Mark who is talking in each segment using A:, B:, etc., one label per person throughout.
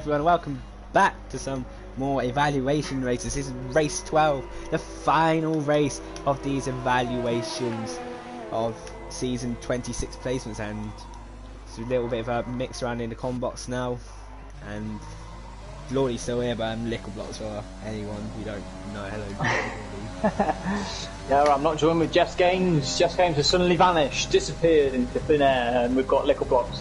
A: Everyone, welcome back to some more evaluation races. This is race 12, the final race of these evaluations of season 26 placements, and it's a little bit of a mix around in the com box now. And Lordy's still here, but I'm Lickle Blocks for anyone who don't know. Hello.
B: Yeah, I'm not joined with Jeff's Games. Jeff's Games has suddenly vanished, disappeared into thin air, and we've got Lickle Blocks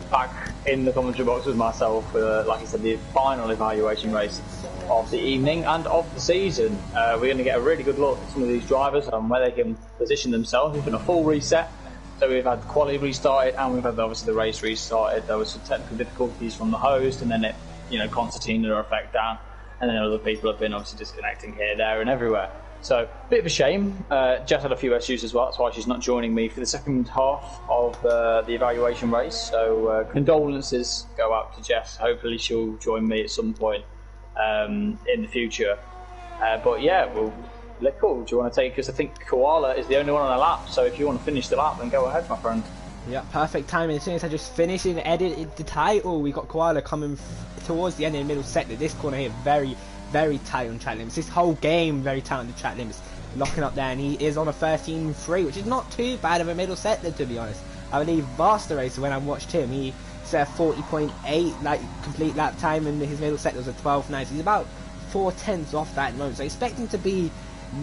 B: back in the commentary box with myself for, like I said, the final evaluation race of the evening and of the season. We're going to get a really good look at some of these drivers and where they can position themselves. We've done a full reset, so we've had quality restarted and we've had obviously the race restarted. There was some technical difficulties from the host, and then it, concertina effect down, and then other people have been obviously disconnecting here, there, and everywhere. So, bit of a shame. Jess had a few issues as well, that's why she's not joining me for the second half of the evaluation race. So, condolences go out to Jess. Hopefully, she'll join me at some point in the future. But yeah, well, Lickle, do you want to take us? I think Koala is the only one on a lap, so if you want to finish the lap, then go ahead, my friend.
A: Yeah, perfect timing. As soon as I just finished and edited the title, we got Koala coming towards the end of the middle sector. This corner here, very tight on track limits. This whole game very tight on the track limits, locking up there, and he is on a 13.3, which is not too bad of a middle sector, to be honest. I believe Master Racer, when I watched him, he set a 40.8 like complete lap time, and his middle sector was a 12.9, so he's about 4/10 off that at the moment. So I expect him to be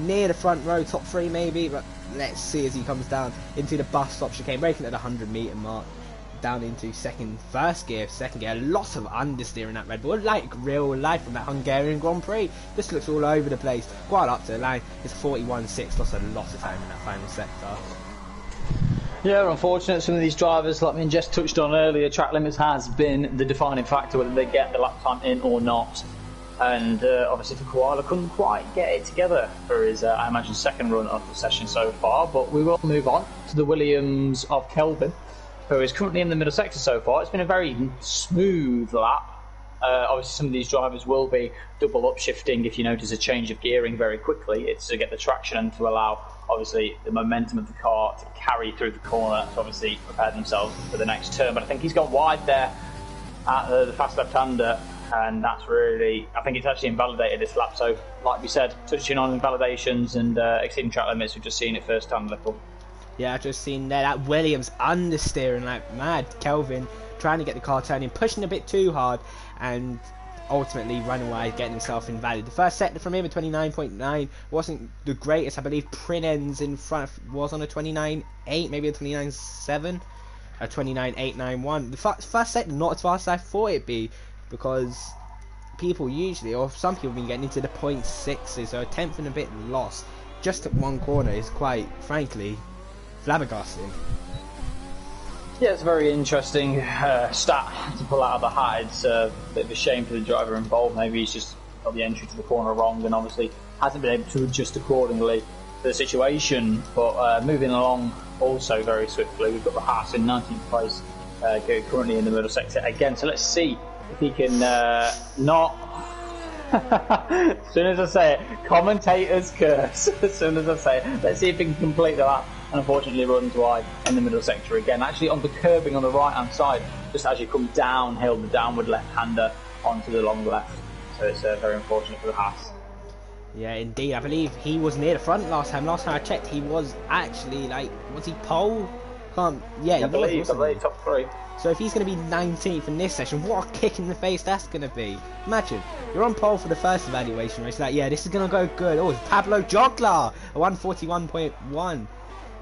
A: near the front row, top 3 maybe, but let's see as he comes down into the bus stop chicane, breaking at the 100-meter mark, down into second gear. A lot of understeer in that Red Bull, like real life from that Hungarian Grand Prix. This looks all over the place, quite up to the line. It's 41.6, lost a lot of time in that final sector.
B: Yeah, unfortunate. Some of these drivers, like me and Jess touched on earlier, track limits has been the defining factor, whether they get the lap time in or not. And obviously for Koala, couldn't quite get it together for his, I imagine, second run of the session so far. But we will move on to the Williams of Kelvin, who is currently in the middle sector so far. It's been a very smooth lap. Obviously some of these drivers will be double upshifting if you notice a change of gearing very quickly. It's to get the traction and to allow, obviously, the momentum of the car to carry through the corner to obviously prepare themselves for the next turn. But I think he's gone wide there at the fast left-hander, and that's really, I think it's actually invalidated this lap. So, like we said, touching on invalidations and exceeding track limits, we've just seen it first-hand, Lickle.
A: Yeah, I've just seen there that Williams understeering like mad. Kelvin trying to get the car turning, pushing a bit too hard, and ultimately running away, getting himself invalid. The first sector from him at 29.9 wasn't the greatest. I believe Prinen's in front was on a 29.8, maybe a 29.7, a 29.891. The first sector not as fast as I thought it'd be, because people usually, or some people, have been getting into the 0.6s, so a tenth and a bit lost just at one corner is quite, frankly, flabbergasting.
B: Yeah, it's a very interesting stat to pull out of the hat. It's a bit of a shame for the driver involved. Maybe he's just got the entry to the corner wrong and obviously hasn't been able to adjust accordingly to the situation. But moving along also very swiftly, we've got the Haas in 19th place, currently in the middle sector again. So let's see if he can not... As soon as I say it, commentators curse. As soon as I say it, let's see if he can complete the lap. And unfortunately runs wide in the middle sector again, actually on the curbing on the right hand side, just as you come downhill, the downward left hander onto the long left. So it's very unfortunate for the Haas.
A: Yeah, indeed. I believe he was near the front last time. Last time I checked, he was actually, like, was he pole? Yeah,
B: I believe top 3.
A: So if he's going to be 19th in this session, what a kick in the face that's going to be. Imagine, you're on pole for the first evaluation race, like, yeah, this is going to go good. Oh, it's Pablo Joglar, a 141.1.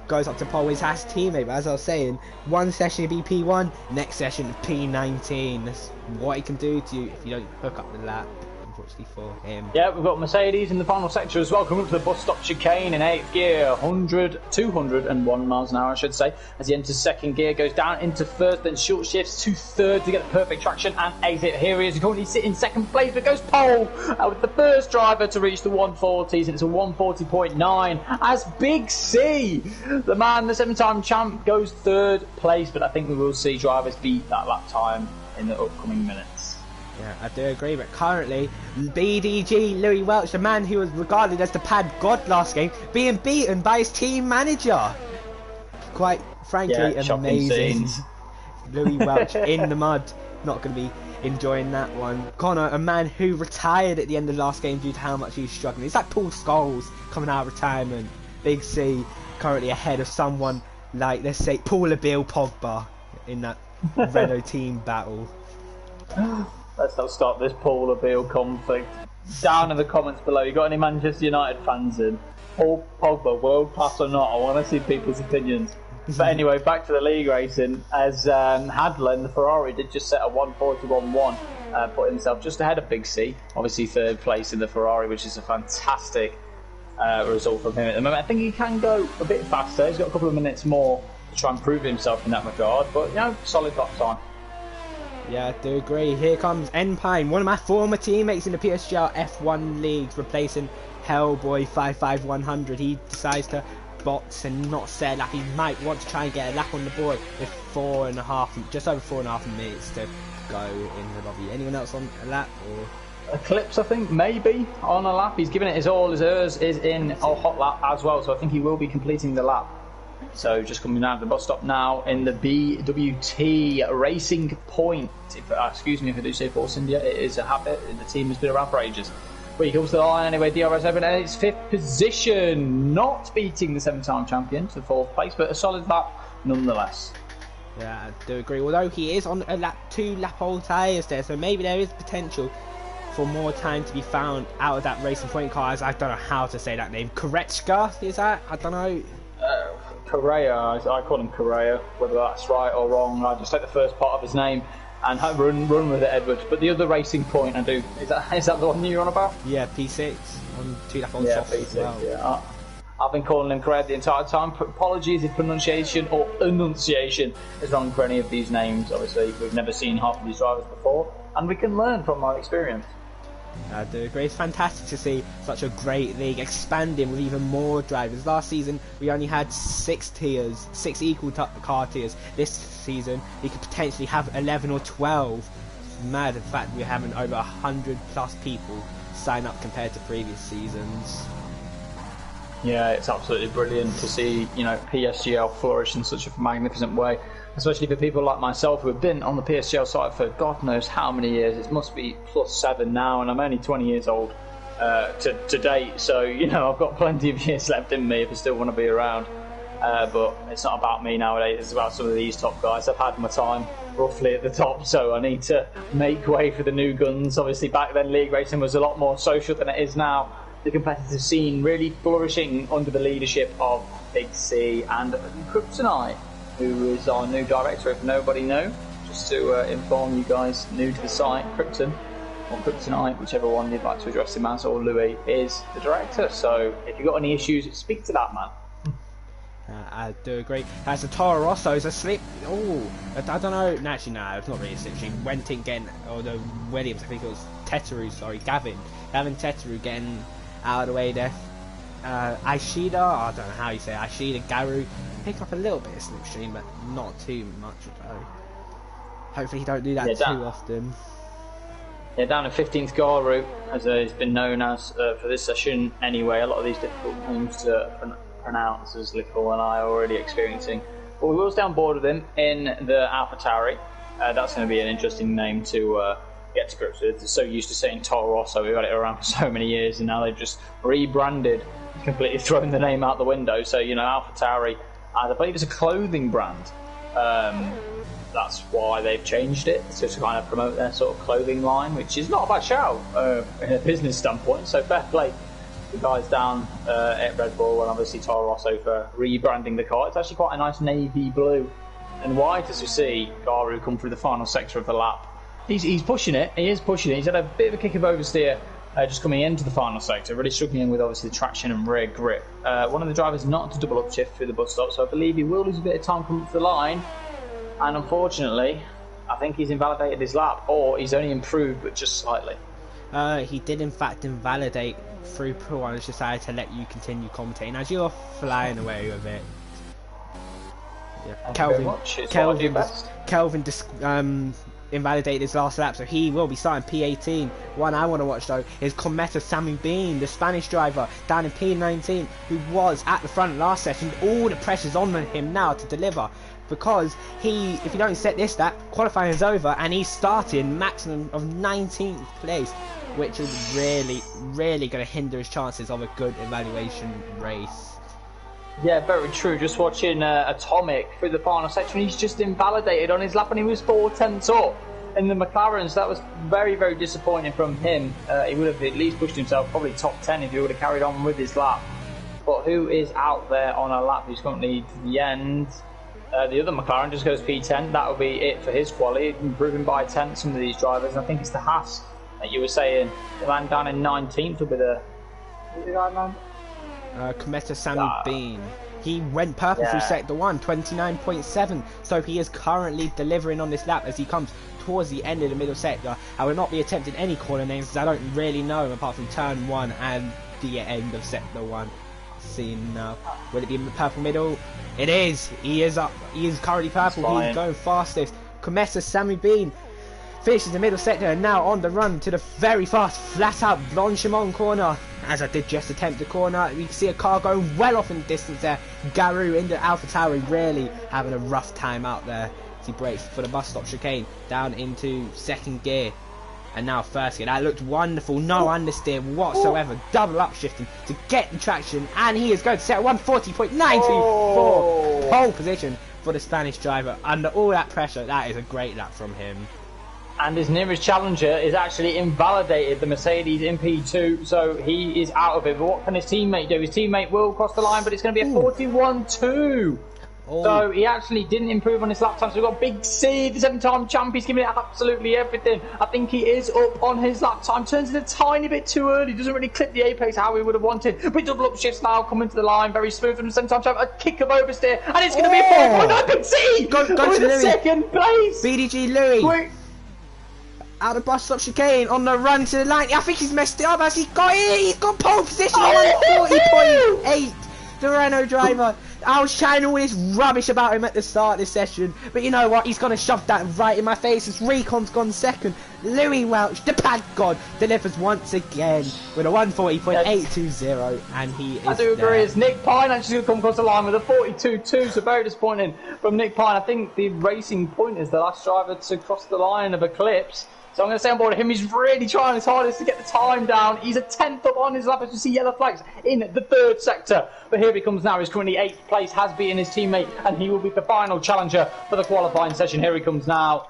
A: Goes up to pole with his Haas teammate, but as I was saying, one session he'll be P1, next session P19. That's what he can do to you if you don't hook up the lap, unfortunately for him.
B: Yeah, we've got Mercedes in the final sector as well, coming up to the bus stop chicane in 8th gear, 201 miles an hour, I should say, as he enters second gear, goes down into first, then short shifts to third to get the perfect traction and exit. Here he is, currently sitting in second place, but goes pole with the first driver to reach the 140s, and it's a 140.9 as Big C, the man, the 7-time champ, goes third place. But I think we will see drivers beat that lap time in the upcoming minutes.
A: Yeah, I do agree, but currently, BDG Louis Welch, the man who was regarded as the pad god last game, being beaten by his team manager. Quite frankly, amazing. Louis Welch in the mud, not going to be enjoying that one. Connor, a man who retired at the end of last game due to how much he was struggling. It's like Paul Scholes coming out of retirement. Big C currently ahead of someone like, let's say, Paula Bill Pogba in that Renault team battle.
B: Let's not start this Paula Bill conflict. Down in the comments below, you got any Manchester United fans in? Paul Pogba, world class or not? I want to see people's opinions. But anyway, back to the league racing. As Hadler in the Ferrari did just set a 1:41.1, put himself just ahead of Big C. Obviously third place in the Ferrari, which is a fantastic result from him at the moment. I think he can go a bit faster. He's got a couple of minutes more to try and prove himself in that regard. But, you know, solid lap time.
A: Yeah, I do agree. Here comes Enpine, one of my former teammates in the PSGL F1 leagues, replacing Hellboy 55100. He decides to box and not set a lap. He might want to try and get a lap on the board with just over 4.5 minutes to go in the lobby. Anyone else on a lap? Or
B: Eclipse, I think, maybe on a lap. He's giving it his all. His hers is in a hot lap as well, so I think he will be completing the lap. So just coming down to the bus stop now in the BWT Racing Point. Excuse me if I do say Force India, it is a habit. The team has been around for ages. But he comes to the line anyway, DRS7 in its 5th position. Not beating the 7-time champion to 4th place, but a solid lap nonetheless.
A: Yeah, I do agree. Although he is on a 2 lap old tyres there, so maybe there is potential for more time to be found out of that Racing Point car. As I don't know how to say that name. Korechka, is that? I don't know.
B: Correa, I call him Correa, whether that's right or wrong. I just take the first part of his name and run with it, Edward. But the other Racing Point, I do. Is that the one you're on about?
A: Yeah, P6 on 2 lap old
B: P6.
A: as well.
B: Yeah. I've been calling him Correa the entire time. Apologies if pronunciation or enunciation is wrong for any of these names. Obviously, we've never seen half of these drivers before, and we can learn from our experience.
A: I do agree. It's fantastic to see such a great league expanding with even more drivers. Last season we only had 6 tiers, 6 equal car tiers. This season we could potentially have 11 or 12. It's mad, in fact, we're having over 100 plus people sign up compared to previous seasons.
B: Yeah, it's absolutely brilliant to see, you know, PSGL flourish in such a magnificent way, especially for people like myself who have been on the PSGL side for God knows how many years. It must be +7 now, and I'm only 20 years old to date, so, you know, I've got plenty of years left in me if I still want to be around. But it's not about me nowadays, it's about some of these top guys. I've had my time roughly at the top, so I need to make way for the new guns. Obviously back then league racing was a lot more social than it is now. The competitive scene really flourishing under the leadership of Big C and Kryptonite, who is our new director, if nobody knows. Just to inform you guys new to the site, Krypton, or Kryptonite, whichever one you'd like to address him as, or Louis, is the director. So if you've got any issues, speak to that man.
A: I do agree. As the Toro Rosso is a slip. Oh, I don't know. No, actually, no, it's not really a slipstream. Wenting getting, or the Williams, I think it was Teteru, sorry, Gavin Teteru getting out of the way there. Aishida, I don't know how you say it, Aishida Garu pick up a little bit of slipstream, but not too much. Hopefully he don't do that too often.
B: Yeah, down in 15th Garu, as it's been known as for this session anyway. A lot of these difficult names to pronounce, as Little and I are already experiencing. But we will stay on board with him in the AlphaTauri. That's going to be an interesting name to get to grips with. They're so used to saying Toro Rosso, we've had it around for so many years, and now they've just rebranded, completely thrown the name out the window. So, you know, AlphaTauri, I believe it's a clothing brand. That's why they've changed it, to kind of promote their sort of clothing line, which is not a bad shout in a business standpoint. So fair play to the guys down at Red Bull, and obviously Toro Rosso for rebranding the car. It's actually quite a nice navy blue and white, as we see Garu come through the final sector of the lap. He's pushing it. He is pushing it. He's had a bit of a kick of oversteer just coming into the final sector, really struggling with obviously the traction and rear grip. One of the drivers not to double up shift through the bus stop, so I believe he will lose a bit of time coming to the line. And unfortunately, I think he's invalidated his lap, or he's only improved, but just slightly.
A: He did in fact invalidate through pool and has decided to let you continue commentating as you're flying away with it. Yeah. Kelvin invalidated his last lap, so he will be starting P18. One I want to watch though is Cometa Sammy Bean, the Spanish driver down in P19, who was at the front last session. All the pressure's on him now to deliver. because if you don't set this lap, qualifying is over and he's starting maximum of 19th place, which is really, really going to hinder his chances of a good evaluation race.
B: Yeah, very true. Just watching Atomic through the final section, he's just invalidated on his lap and he was 4/10 up in the McLaren, so that was very, very disappointing from him. He would have at least pushed himself probably top 10 if he would have carried on with his lap. But who is out there on a lap who's currently to the end? The other McLaren just goes P10. That will be it for his quality, improving by 10 some of these drivers. I think it's the Haas that you were saying. The man down in 19th will be the... Who's the guy, man?
A: Kometa Sammy Bean. He went purple through sector 1, 29.7. So he is currently delivering on this lap as he comes towards the end of the middle sector. I will not be attempting any corner names because I don't really know him apart from turn 1 and the end of sector 1. Seen now. Will it be in the purple middle? It is. He is up. He is currently purple. He's going fastest. Kometa Sammy Bean finishes the middle sector and now on the run to the very fast flat out Blanchimont corner. As I did just attempt the corner, you can see a car going well off in the distance there. Garou into AlphaTauri, really having a rough time out there as he brakes for the bus stop chicane down into second gear. And now first gear. That looked wonderful. No understeer whatsoever. Double upshifting to get the traction. And he is going to set 140.924. Pole position for the Spanish driver. Under all that pressure, that is a great lap from him.
B: And his nearest challenger is actually invalidated, the Mercedes in P2, so he is out of it. But what can his teammate do? His teammate will cross the line, but it's going to be a 41.2. So he actually didn't improve on his lap time. So we've got Big C, the 7-time champ. He's giving it absolutely everything. I think he is up on his lap time. Turns it a tiny bit too early. Doesn't really clip the apex how we would have wanted. But double up shifts now coming to the line. Very smooth from the 7-time champ. A kick of oversteer. And it's going to be a 4.9. Big C!
A: Go to Louis.
B: Second place!
A: BDG Louis. Out of bus stop chicane on the run to the line. I think he's messed it up as he got it. He's got pole position on 40.8. The Renault driver. I was chatting all this rubbish about him at the start of this session, but you know what? He's gonna shove that right in my face as Recon's gone second. Louis Welch, the pad god, delivers once again with a 140.820, and he is.
B: I do agree. It's Nick Pine actually going to come across the line with a 42.2, so very disappointing from Nick Pine. I think the Racing Point is the last driver to cross the line of Eclipse. So I'm going to say on board him, he's really trying his hardest to get the time down. He's a 10th up on his lap as you see yellow flags in the third sector. But here he comes now. He's currently 8th place, has beaten his teammate, and he will be the final challenger for the qualifying session. Here he comes now.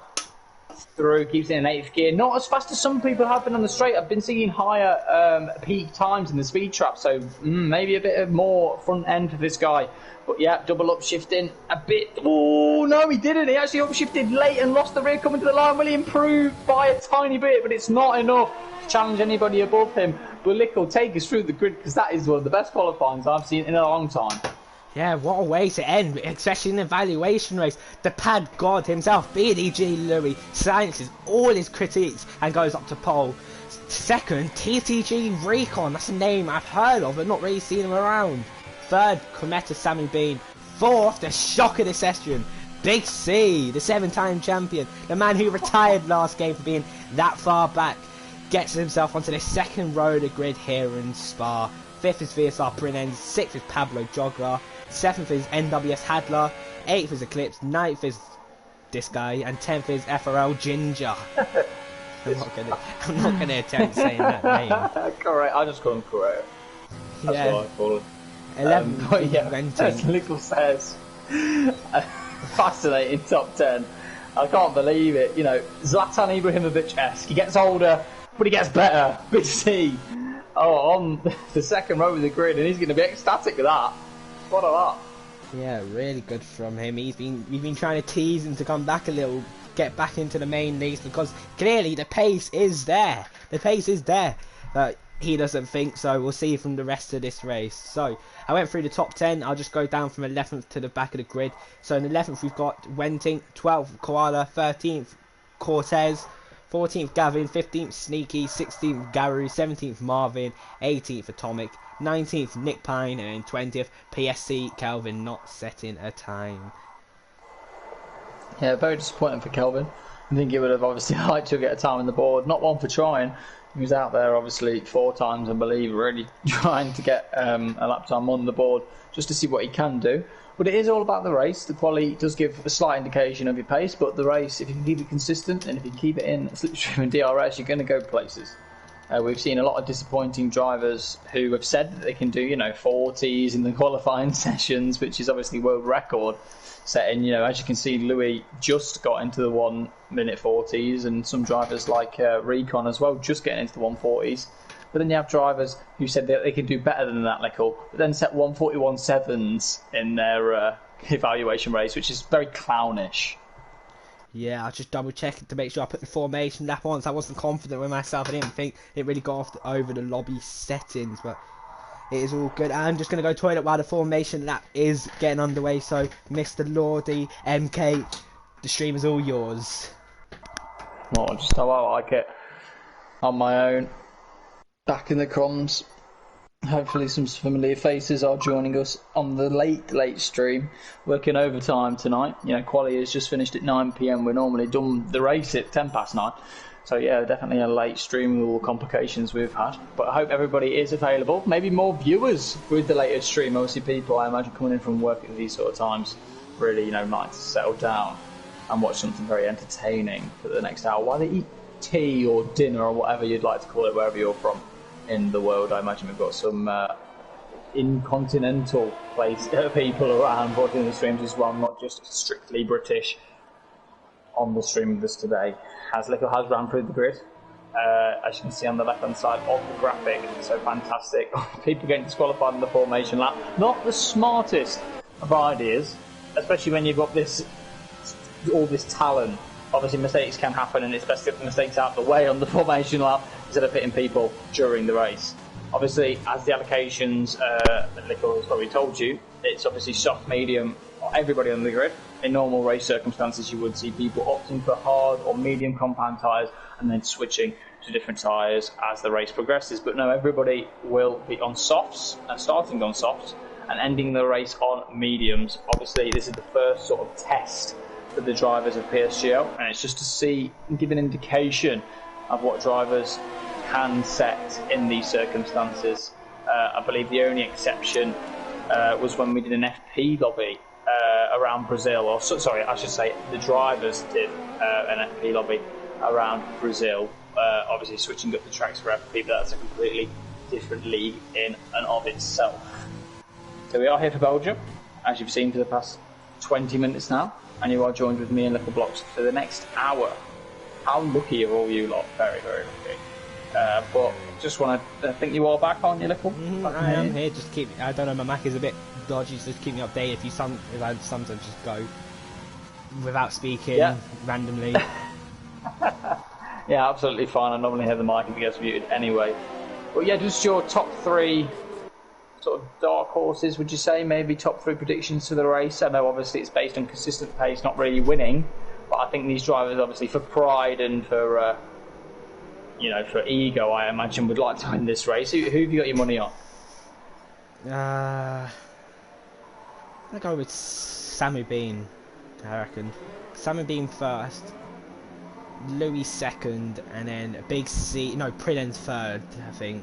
B: Through, keeps it in 8th gear. Not as fast as some people have been on the straight. I've been seeing higher peak times in the speed trap, so maybe a bit of more front end for this guy. But yeah, double upshifting a bit. Oh no, he didn't. He actually upshifted late and lost the rear coming to the line. Will he improve by a tiny bit? But it's not enough to challenge anybody above him. But Lick will take us through the grid because that is one of the best qualifying I've seen in a long time.
A: Yeah, what a way to end, especially in the evaluation race. The pad god himself, BDG Louis, silences all his critiques and goes up to pole. Second, TTG Recon. That's a name I've heard of but not really seen him around. Third, Kometa Sammy Bean. Fourth, the shock of the session, Big C, the 7-time champion, the man who retired last game for being that far back, gets himself onto the second row of the grid here in Spa. Fifth is VSR Brinens, sixth is Pablo Joglar, seventh is NWS Hadler, eighth is Eclipse, ninth is this guy, and 10th is FRL Ginger. I'm not gonna attempt saying that name.
B: Correct, I just call him correct. That's what I call him.
A: 11th,
B: but yeah, as Lickle says, fascinating top 10. I can't believe it. You know, Zlatan Ibrahimovic-esque. He gets older, but he gets better. Big C. On the second row of the grid, and he's going to be ecstatic with that. What a lot.
A: Yeah, really good from him. We've been trying to tease him to come back a little, get back into the main leagues, because clearly the pace is there. The pace is there. But he doesn't think so. We'll see from the rest of this race. So I went through the top 10. I'll just go down from 11th to the back of the grid. So in 11th we've got Wenting, 12th Koala, 13th Cortez, 14th Gavin, 15th Sneaky, 16th Garou, 17th Marvin, 18th Atomic, 19th Nick Pine, and 20th PSC Kelvin, not setting a time.
B: Yeah, very disappointing for Kelvin. I think he would have obviously liked to get a time on the board. Not one for trying. He was out there obviously 4 times, I believe, really trying to get a lap time on the board just to see what he can do. But it is all about the race. The quali does give a slight indication of your pace, but the race, if you can keep it consistent and if you keep it in slipstream and DRS, you're going to go places. We've seen a lot of disappointing drivers who have said that they can do, 40s in the qualifying sessions, which is obviously world record setting. As you can see, Louis just got into the 1 minute 40s, and some drivers like Recon as well just getting into the 140s. But then you have drivers who said that they can do better than that, but then set 141.7s in their evaluation race, which is very clownish.
A: Yeah, I just double checked to make sure I put the formation lap on, so I wasn't confident with myself. I didn't think it really got over the lobby settings, but it is all good. I'm just going to go toilet while the formation lap is getting underway, so Mr. Lordy, MK, the stream is all yours.
B: Well, just how I like it. On my own. Back in the comms. Hopefully some familiar faces are joining us on the late stream. Working overtime tonight. Quali has just finished at 9 PM. We're normally done the race at 10 past 9. So yeah, definitely a late stream with all the complications we've had. But I hope everybody is available. Maybe more viewers with the later stream. Obviously people, I imagine, coming in from work at these sort of times, really, like to settle down and watch something very entertaining for the next hour while they eat tea or dinner or whatever you'd like to call it, wherever you're from in the world. I imagine we've got some incontinental people around watching the streams as well, not just strictly British on the stream with us today. As Lickle has ran through the grid, as you can see on the left hand side of the graphic, so fantastic. People getting disqualified in the formation lap. Not the smartest of ideas, especially when you've got all this talent. Obviously mistakes can happen, and it's best to get the mistakes out of the way on the formation lap instead of hitting people during the race. Obviously, as the allocations, Lickle has probably told you, it's obviously soft, medium, everybody on the grid. In normal race circumstances, you would see people opting for hard or medium compound tyres and then switching to different tyres as the race progresses. But no, everybody will be on softs, starting on softs and ending the race on mediums. Obviously, this is the first sort of test for the drivers of PSGL, and it's just to see and give an indication of what drivers can set in these circumstances. I believe the only exception was when we did an FP lobby around Brazil, or sorry, I should say the drivers did an FP lobby around Brazil. Obviously switching up the tracks for FP, but that's a completely different league in and of itself. So we are here for Belgium, as you've seen for the past 20 minutes now, and you are joined with me and Little Blocks for the next hour. How lucky are all you lot? Very, very lucky. But just want to think you all back, aren't you, Little?
A: I am here. Just keep. I don't know. My Mac is a bit dodgy, so just keep me updated. If I sometimes just go without speaking randomly.
B: Yeah, absolutely fine. I normally have the mic if it gets muted anyway. But yeah, just your top 3 sort of dark horses, would you say? Maybe top 3 predictions for the race. I know obviously it's based on consistent pace, not really winning. But I think these drivers, obviously for pride and for for ego, I imagine would like to win this race. Who have you got your money on?
A: I'm gonna go with Sammy Bean. I reckon Sammy Bean first, Louis second, and then Big C. No, Prillen's third. I think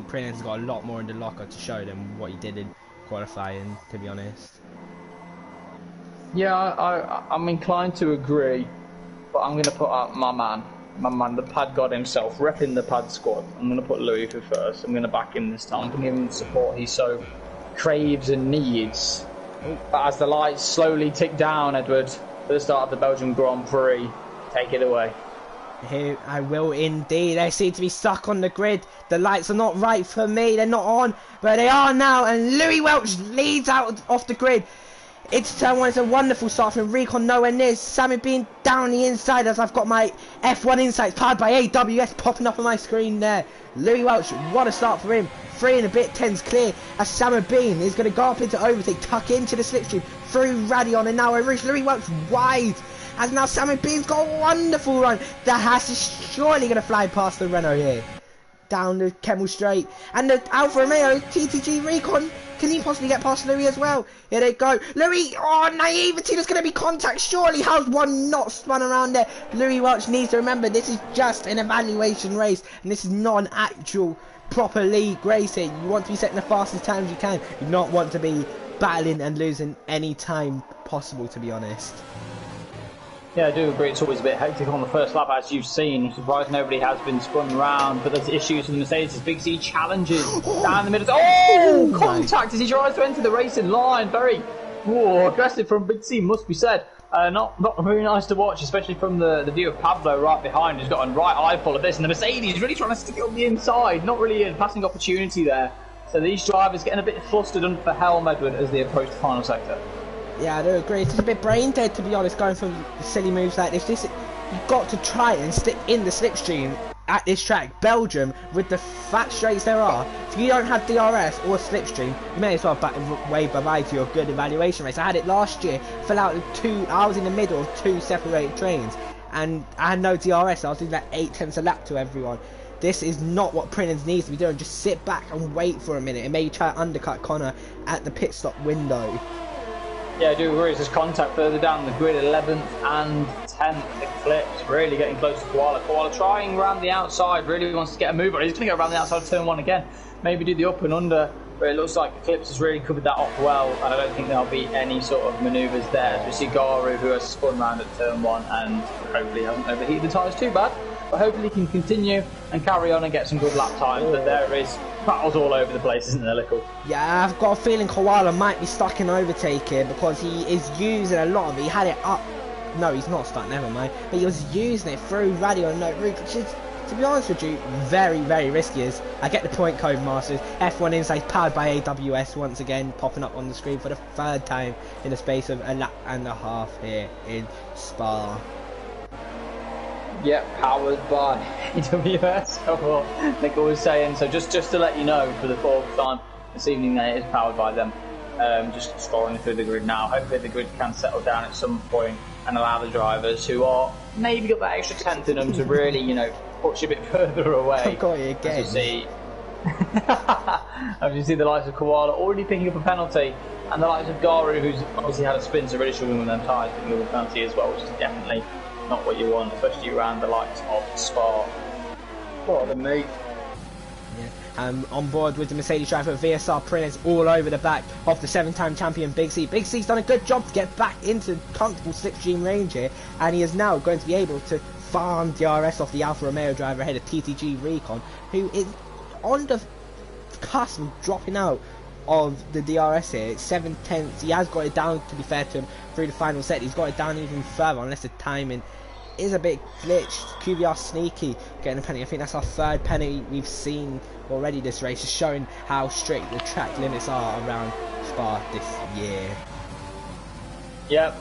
A: Prillen's got a lot more in the locker to show them what he did in qualifying, to be honest.
B: Yeah, I'm inclined to agree, but I'm going to put up my man, the pad god himself, repping the pad squad. I'm going to put Louis for first. I'm going to back him this time. I'm going to give him the support he so craves and needs. But as the lights slowly tick down, Edward, for the start of the Belgian Grand Prix, take it away.
A: Here I will indeed. They seem to be stuck on the grid. The lights are not right for me. They're not on, but they are now. And Louis Welch leads out off the grid. It's turn 1. It's a wonderful start from Recon nowhere near. Sammy Bean down the inside as I've got my F1 Insights powered by AWS popping up on my screen there. Louis Welch, what a start for him. 3 and a bit, 10's clear as Sammy Bean is going to go up into overtake, tuck into the slipstream through Radion, and now over Louis Welch wide. As now Sammy Bean's got a wonderful run. The Haas is surely going to fly past the Renault here. Down the Kemmel Straight. And the Alfa Romeo TTG Recon Can he possibly get past Louis as well? Here they go. Louis, oh, naivety, there's going to be contact. Surely, how's one not spun around there? Louis Welch needs to remember this is just an evaluation race, and this is not an actual proper league race here. You want to be setting the fastest times you can. You not want to be battling and losing any time possible, to be honest.
B: Yeah, I do agree. It's always a bit hectic on the first lap, as you've seen. I'm surprised nobody has been spun around, but there's issues with the Mercedes. Big C challenges down the middle. Oh, contact as he tries to enter the racing line. Very aggressive from Big C, must be said. Not very nice to watch, especially from the view of Pablo right behind, who's got a right eyeful of this. And the Mercedes really trying to stick it on the inside. Not really a passing opportunity there. So these drivers getting a bit flustered under the helm, Edward, as they approach the final sector.
A: Yeah, I do agree. It's just a bit brain dead, to be honest, going for silly moves like this. You've got to try and stick in the slipstream at this track. Belgium, with the fat straights there are, if you don't have DRS or slipstream, you may as well wave bye-bye to your good evaluation race. I had it last year, fell out of I was in the middle of two separated trains, and I had no DRS. I was doing like 8/10 a lap to everyone. This is not what Prins needs to be doing. Just sit back and wait for a minute and maybe try to undercut Connor at the pit stop window.
B: Yeah, I do agree. There's contact further down the grid, 11th and 10th Eclipse, really getting close to Koala. Koala trying around the outside, really wants to get a move on. He's going to go around the outside of turn 1 again, maybe do the up and under, but it looks like Eclipse has really covered that off well, and I don't think there'll be any sort of manoeuvres there. So we see Garu, who has spun round at turn 1 and hopefully hasn't overheated the tyres too bad, but hopefully he can continue and carry on and get some good lap times. But there is battles all over the place, isn't there, Lickle?
A: Yeah, I've got a feeling Koala might be stuck in overtake here because he is using a lot of it. He had it up. No, he's not stuck, never mind. But he was using it through radio and no route, which is, to be honest with you, very, very risky. As I get the point code, Masters. F1 Insights powered by AWS once again, popping up on the screen for the third time in the space of a lap and a half here in Spa.
B: Yep, powered by AWS, so what Nick was saying. So just to let you know, for the fourth time this evening, that it is powered by them. Just scrolling through the grid now. Hopefully the grid can settle down at some point and allow the drivers who are maybe got that extra tenth in them to really, you know, push a bit further away.
A: I've got it again.
B: As you see the likes of Koala already picking up a penalty, and the likes of Garu, who's obviously had a spin, so really struggling with them tyres, picking up a penalty as well, which is definitely not what you want, especially around the likes of Spa. What a mate.
A: Yeah. On board with the Mercedes driver VSR Prince all over the back of the 7-time champion Big C. Big C's done a good job to get back into comfortable slipstream range here, and he is now going to be able to farm DRS off the Alfa Romeo driver ahead of TTG Recon, who is on the cusp of dropping out of the DRS here. It's 7/10. He has got it down, to be fair to him, through the final set. He's got it down even further, unless the timing is a bit glitched. QBR sneaky getting a penalty. I think that's our third penalty we've seen already this race, just showing how strict the track limits are around Spa this year.
B: Yep,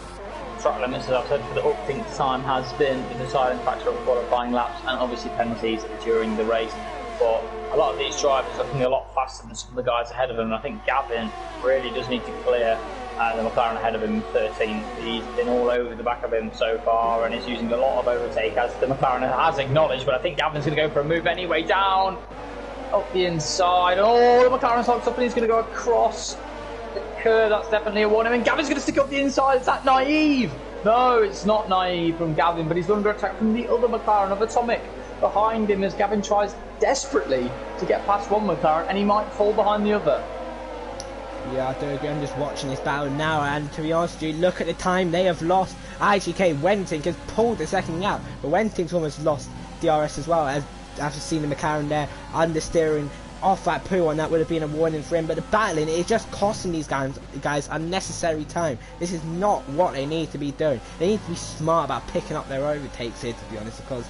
B: track limits, as I've said, for the umpteenth time has been the deciding factor of qualifying laps, and obviously penalties during the race. But a lot of these drivers are looking a lot faster than some of the guys ahead of them, and I think Gavin really does need to clear the McLaren ahead of him, 13th. He's been all over the back of him so far and is using a lot of overtake, as the McLaren has acknowledged, but I think Gavin's going to go for a move anyway, down, up the inside. Oh, the McLaren's locked up and he's going to go across the curve. That's definitely a warning, and Gavin's going to stick up the inside. Is that naive? No, it's not naive from Gavin, but he's under attack from the other McLaren of Atomic behind him, as Gavin tries desperately to get past one McLaren, and he might fall behind the other.
A: Yeah, I do agree. I'm just watching this battle now, and to be honest with you, look at the time they have lost. IGK Wentink has pulled the second gap, but Wentink's almost lost DRS as well, as after seeing the McLaren there understeering off that poo, and that would have been a warning for him. But the battling is just costing these guys unnecessary time. This is not what they need to be doing. They need to be smart about picking up their overtakes here, to be honest, because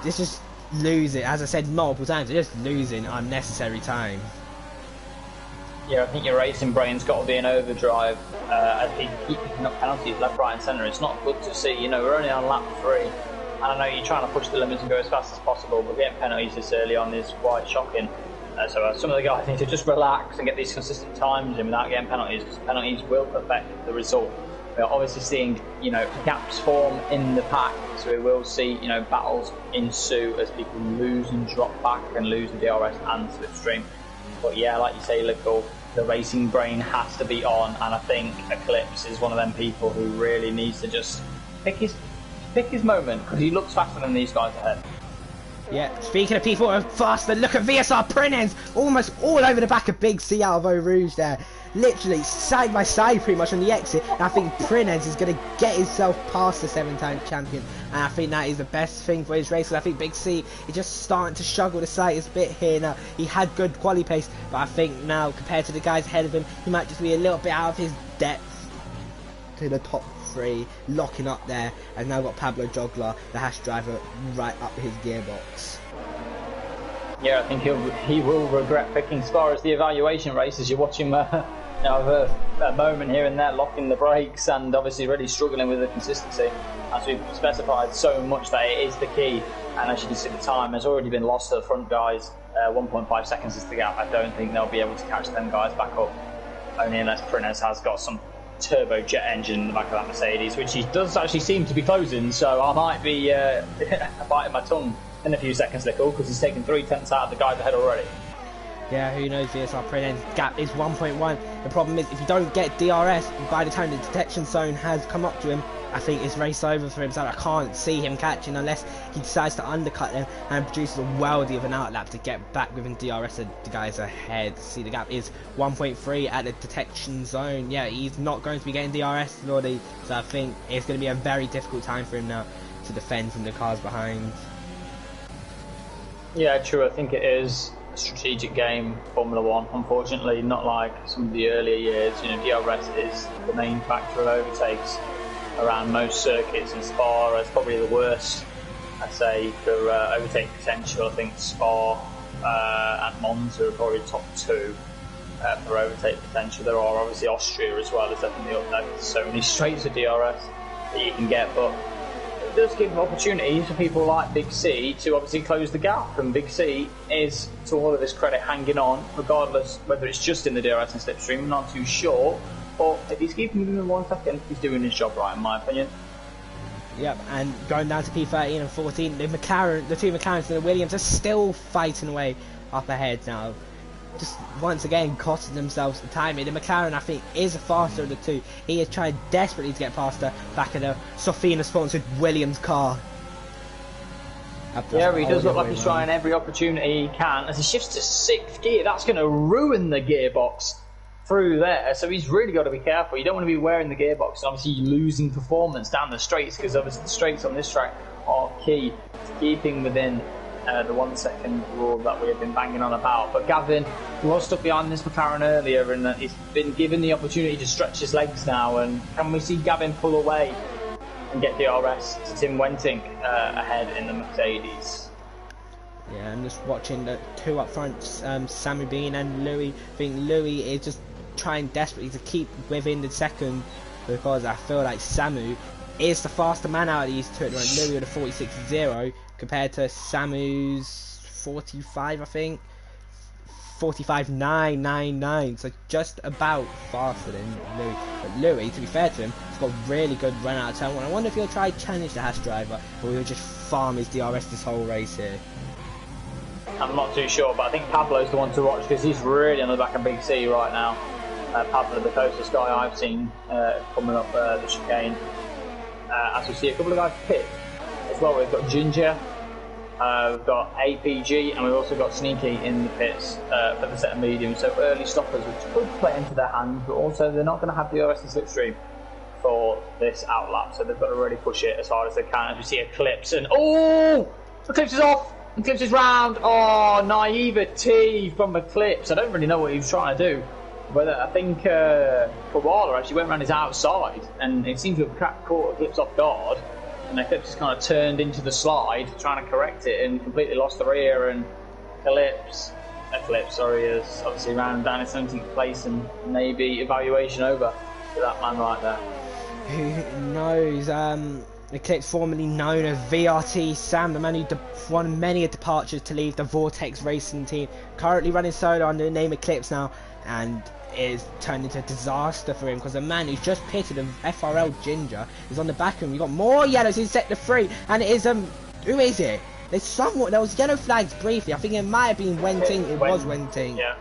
A: this just losing, as I said multiple times, they're just losing unnecessary time.
B: Yeah, I think your racing brain's got to be in overdrive as people keep picking up penalties left, right and centre. It's not good to see. You know, we're only on lap 3, and I know you're trying to push the limits and go as fast as possible, but getting penalties this early on is quite shocking. So some of the guys need to just relax and get these consistent times in without getting penalties, because penalties will affect the result. We're obviously seeing, you know, gaps form in the pack, so we will see, you know, battles ensue as people lose and drop back and lose the DRS and slipstream. But yeah, like you say, Lickle, the racing brain has to be on, and I think Eclipse is one of them people who really needs to just pick his moment, because he looks faster than these guys ahead.
A: Yeah, speaking of people who are faster, look at VSR Prinens almost all over the back of Big C out of Eau Rouge there. Literally side by side pretty much on the exit. And I think Prinens is going to get himself past the 7-time champion. And I think that is the best thing for his race. I think Big C is just starting to struggle the slightest bit here now. He had good quali pace, but I think now compared to the guys ahead of him, he might just be a little bit out of his depth to the top 3, locking up there. And now got Pablo Jogler, the hash driver, right up his gearbox.
B: Yeah, I think he will regret picking Spa as the evaluation race, as you watch him have a moment here and there locking the brakes, and obviously really struggling with the consistency, as we've specified so much that it is the key. And as you can see, the time has already been lost to the front guys. 1.5 seconds is the gap. I don't think they'll be able to catch them guys back up, only unless Prinez has got some turbojet engine in the back of that Mercedes, which he does actually seem to be closing, so I might be biting my tongue in a few seconds, Lickle, because he's taken 3/10 out of the guys ahead already.
A: Yeah, who knows, VSR Prinen's gap is 1.1. The problem is, if you don't get DRS, by the time the detection zone has come up to him, I think it's race over for him, so I can't see him catching unless he decides to undercut them and produces a worldie of an outlap to get back within DRS of the guys ahead. See, the gap is 1.3 at the detection zone. Yeah, he's not going to be getting DRS, Lordy, so I think it's going to be a very difficult time for him now to defend from the cars behind.
B: Yeah, true. I think it is a strategic game, Formula One. Unfortunately, not like some of the earlier years. You know, DRS is the main factor of overtakes around most circuits, and Spa is probably the worst, I'd say, for overtake potential. I think Spa and Monza are probably top 2 for overtake potential. There are obviously Austria as well. There's definitely up there. There's so many straights of DRS that you can get, but it does give opportunities for people like Big C to obviously close the gap, and Big C is, to all of his credit, hanging on, regardless whether it's just in the DRS and slipstream. I'm not too sure, but if he's keeping within 1 second, he's doing his job right, in my opinion.
A: Yep, and going down to P13 and 14, the two McLarens and the Williams are still fighting away up ahead now. Just once again costing themselves the timing. The McLaren, I think, is the faster of the two. He has tried desperately to get past the back of the Sofina sponsored Williams car.
B: Yeah, he does look like he's trying every opportunity he can. As he shifts to 6th gear, that's going to ruin the gearbox through there. So he's really got to be careful. You don't want to be wearing the gearbox and obviously losing performance down the straights, because obviously the straights on this track are key to keeping within the 1 second rule that we have been banging on about. But Gavin was stuck behind this McLaren earlier, and he's been given the opportunity to stretch his legs now. And can we see Gavin pull away and get DRS to Tim Wenting ahead in the Mercedes?
A: Yeah, I'm just watching the two up front, Samu Bean and Louis. I think Louis is just trying desperately to keep within the second, because I feel like Samu is the faster man out of these two. Louis with a 46.0 compared to Samu's 45, I think. 45.999, so just about faster than Louis. But Louis, to be fair to him, has got a really good run out of turn 1. I wonder if he'll try to challenge the Haas driver, or he'll just farm his DRS this whole race here.
B: I'm not too sure, but I think Pablo's the one to watch, because he's really on the back of Big C right now. Pablo, the closest guy I've seen coming up the chicane. As we see a couple of guys pit as well. We've got Ginger, we've got APG, and we've also got Sneaky in the pits for the set of medium. So early stoppers, which could play into their hands, but also they're not going to have the DRS and slipstream for this outlap, so they've got to really push it as hard as they can. As we see Eclipse, and Eclipse is off. Eclipse is round. Oh, naivety from Eclipse. I don't really know what he was trying to do. But I think Koala actually went around his outside, and it seems to have caught Eclipse off guard, and Eclipse just kind of turned into the slide, trying to correct it, and completely lost the rear, and Eclipse, is obviously round down in 17th place, and maybe evaluation over for that man right there.
A: Who knows? Eclipse, formerly known as VRT Sam, the man who won many departures to leave the Vortex Racing team, currently running solo under the name Eclipse now, and is turned into a disaster for him, because the man who's just pitted, of FRL Ginger, is on the back of him. We've got more yellows in sector 3, and it is who is it? There was yellow flags briefly. I think it might have been Wenting. It was Wenting.
B: Yeah.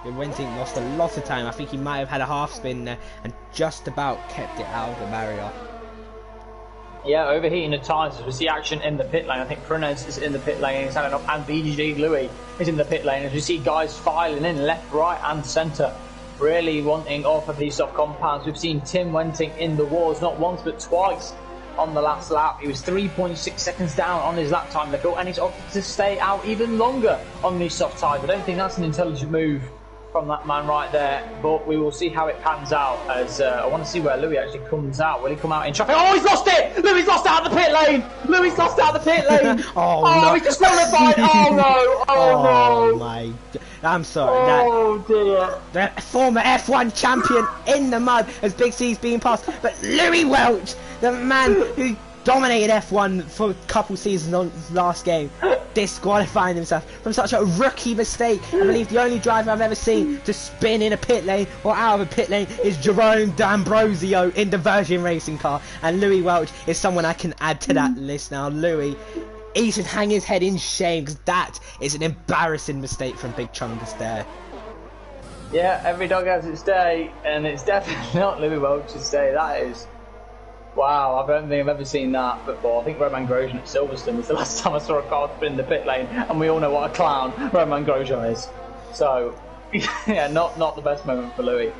A: Wenting lost a lot of time. I think he might have had a half spin there and just about kept it out of the barrier.
B: Yeah, overheating the tyres as we see action in the pit lane. I think Prunez is in the pit lane, he's standing up, and BDG Louis is in the pit lane as we see guys filing in left, right and centre, really wanting off of these soft compounds. We've seen Tim Wenting in the wars not once but twice on the last lap. He was 3.6 seconds down on his lap time, and he's opted to stay out even longer on these soft tyres. I don't think that's an intelligent move from that man right there, but we will see how it pans out as I want to see where Louis actually comes out. Will he come out in traffic? Oh, he's lost it! Louis lost out of the pit lane! Louis lost out of the pit lane!
A: Oh, no.
B: He's disqualified! Oh no! Oh no!
A: My God. I'm sorry.
B: Oh dear.
A: The former F1 champion in the mud as Big C's being passed, but Louis Welch, the man who dominated F1 for a couple seasons on his last game, disqualifying himself from such a rookie mistake. I believe the only driver I've ever seen to spin in a pit lane or out of a pit lane is Jerome D'Ambrosio in the Virgin racing car, and Louis Welch is someone I can add to that list now. Louis, he should hang his head in shame because that is an embarrassing mistake from Big Chungus there.
B: Yeah, every dog has its day, and it's definitely not Louis Welch's day. That is, wow, I don't think I've ever seen that before. I think Roman Grosjean at Silverstone was the last time I saw a car spin in the pit lane, and we all know what a clown Roman Grosjean is. So, yeah, not the best moment for Louis.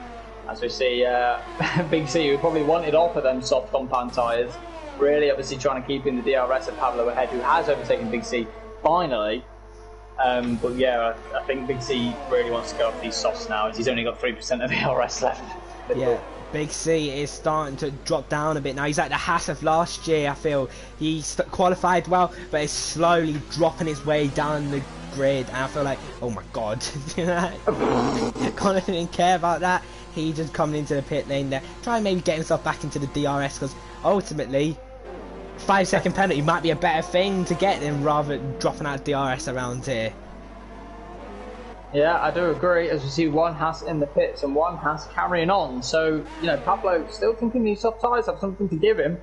B: As we see Big C, who probably wanted off of them soft compound tyres, really obviously trying to keep in the DRS of Pablo ahead, who has overtaken Big C finally. But yeah, I think Big C really wants to go off these softs now, as he's only got 3% of the DRS left.
A: Yeah. Big C is starting to drop down a bit now. He's like the Haas of last year, I feel. He qualified well, but is slowly dropping his way down the grid. And I feel like, oh my God. Connor didn't care about that. He just coming into the pit lane there. Try and maybe get himself back into the DRS, because ultimately, 5-second penalty might be a better thing to get than rather dropping out DRS around here.
B: Yeah, I do agree, as we see one Haas in the pits and one Haas carrying on. So, you know, Pablo still thinking these soft tyres have something to give him.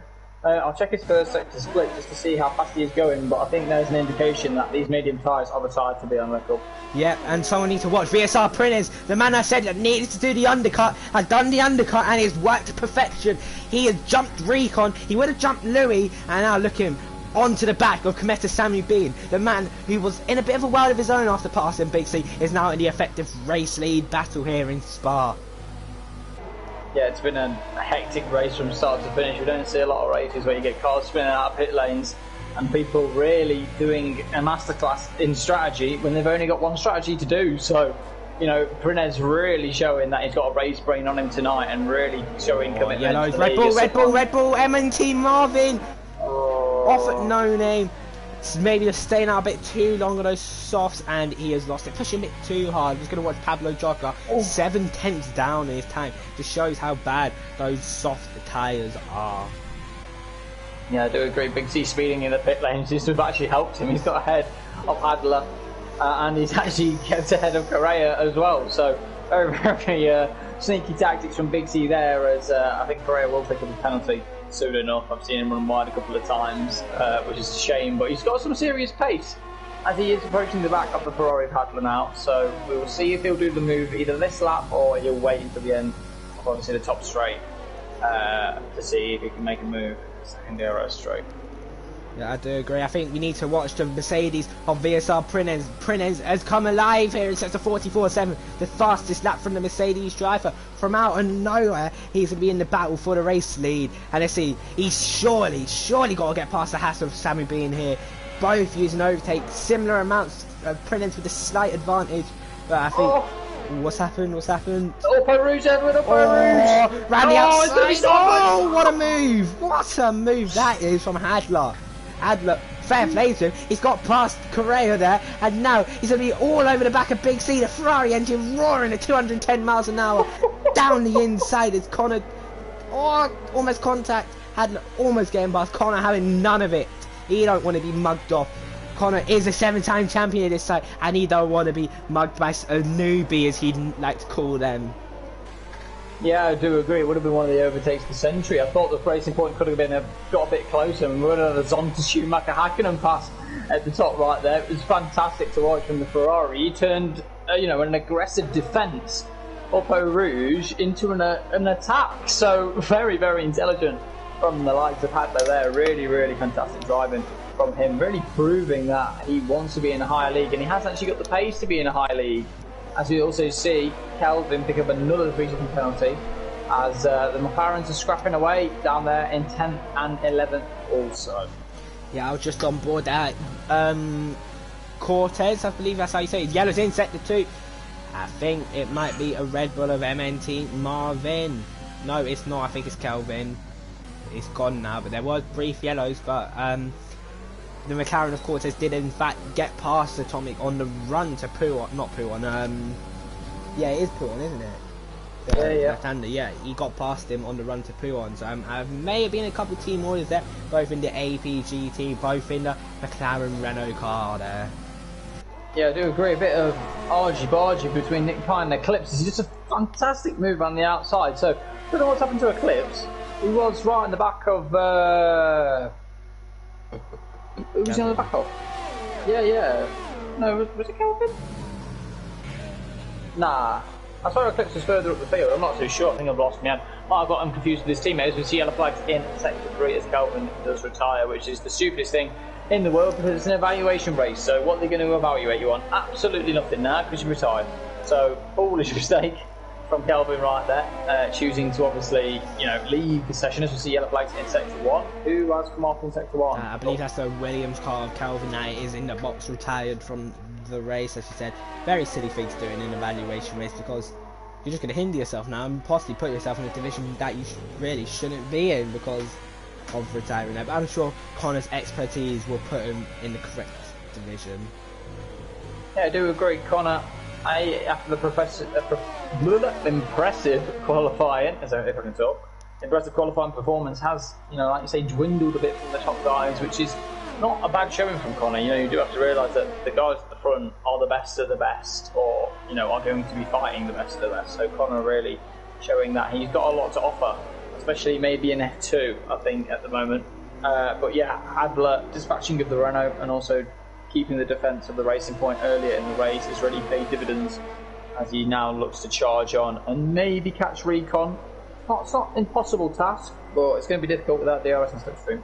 B: I'll check his first sector split just to see how fast he is going, but I think there's an indication that these medium tyres are the tyres to be on record.
A: Yeah, and someone needs to watch VSR Prines, the man I said that needed to do the undercut, has done the undercut and he's worked to perfection. He has jumped Recon, he would have jumped Louis, and now look him onto the back of Kometa Sami Bean. The man who was in a bit of a world of his own after passing Big C is now in the effective race lead battle here in Spa.
B: Yeah, it's been a hectic race from start to finish. We don't see a lot of races where you get cars spinning out of pit lanes and people really doing a masterclass in strategy when they've only got one strategy to do. So, you know, Prunez really showing that he's got a race brain on him tonight and really showing commitment.
A: Yellows, Red Bull, M&T Marvin off at No Name. Maybe just staying out a bit too long on those softs, and he has lost it. Pushing it too hard. I'm just going to watch Pablo Jogger 7/10 down in his time. Just shows how bad those soft tyres are.
B: Yeah, I do agree. Big C speeding in the pit lane seems to have actually helped him. He's got ahead of Adler, and he's actually kept ahead of Correa as well. So very, very sneaky tactics from Big C there, as I think Correa will pick up a penalty soon enough. I've seen him run wide a couple of times, which is a shame, but he's got some serious pace as he is approaching the back of the Ferrari Hadler now. So we will see if he'll do the move either this lap or he'll wait until the end of obviously the top straight to see if he can make a move second DRS straight.
A: Yeah, I do agree. I think we need to watch the Mercedes of VSR Prines. Prines has come alive here. It's a 44.7, the fastest lap from the Mercedes driver. From out of nowhere, he's going to be in the battle for the race lead. And let's see, he's surely got to get past the Haas of Sammy being here. Both using overtake, similar amounts of Prines with a slight advantage. But I think, what's happened?
B: Upper Rouge, Edward, Upper Rouge!
A: Round the outside. Oh, what a move! What a move that is from Hadler. Adler, fair play to him, he's got past Correa there, and now he's going to be all over the back of Big C, the Ferrari engine roaring at 210 miles an hour, down the inside as Connor, almost contact, Adler almost getting past, Connor having none of it. He don't want to be mugged off. Connor is a 7-time champion at this site, and he don't want to be mugged by a newbie, as he'd like to call them.
B: Yeah, I do agree. It would have been one of the overtakes of the century. I thought the racing point could have been got a bit closer, and we would have had a Zonta Schumacher Hakkinen pass at the top right there. It was fantastic to watch from the Ferrari. He turned, an aggressive defence up Eau Rouge into an attack. So very, very intelligent from the likes of Hadler there. Really, really fantastic driving from him. Really proving that he wants to be in a higher league, and he has actually got the pace to be in a high league. As we also see Kelvin pick up another 3-second penalty, as the McLarens are scrapping away down there in 10th and 11th also.
A: Yeah, I was just on board that. Cortez, I believe that's how you say it. Yellow's in sector 2. I think it might be a Red Bull of MNT Marvin. No, it's not. I think it's Kelvin. It's gone now, but there was brief yellows. But the McLaren of Cortez did in fact get past Atomic on the run to Pouon. Not Pouon. Yeah, it is Pouon, isn't it? Yeah, he got past him on the run to Pouon. So there may have been a couple of team orders there, both in the APGT, both in the McLaren Renault car there.
B: Yeah, I do agree. A bit of argy-bargy between Nick Pine and Eclipse. It's just a fantastic move on the outside. So, I don't know what's happened to Eclipse. He was right in the back of... Who was he on the back of? Yeah. No, was it Kelvin? Nah. I saw Eclipse was further up the field. I'm not too sure. I think I've lost my head. I've got him confused with his teammates. We see yellow flags in sector 3 as Kelvin does retire, which is the stupidest thing in the world because it's an evaluation race. So what are they going to evaluate you on? Absolutely nothing now because you retired. So foolish mistake from Kelvin right there, choosing to obviously leave the session as we see yellow flags in sector 1. Who has come off in sector 1?
A: I believe that's the Williams car of Kelvin that is in the box, retired from the race, as you said. Very silly thing to do in an evaluation race because you're just going to hinder yourself now and possibly put yourself in a division that you really shouldn't be in because of retiring there. But I'm sure Connor's expertise will put him in the correct division.
B: Yeah, I do agree, Connor. After the impressive qualifying, if I can talk, impressive qualifying performance has, like you say, dwindled a bit from the top guys, which is not a bad showing from Connor. You do have to realise that the guys at the front are the best of the best, or are going to be fighting the best of the best. So Connor really showing that he's got a lot to offer, especially maybe in F2, I think, at the moment. But yeah, Adler dispatching of the Renault and also keeping the defence of the Racing Point earlier in the race has really paid dividends as he now looks to charge on and maybe catch Recon. It's not an impossible task, but it's going to be difficult without DRS and slipstream.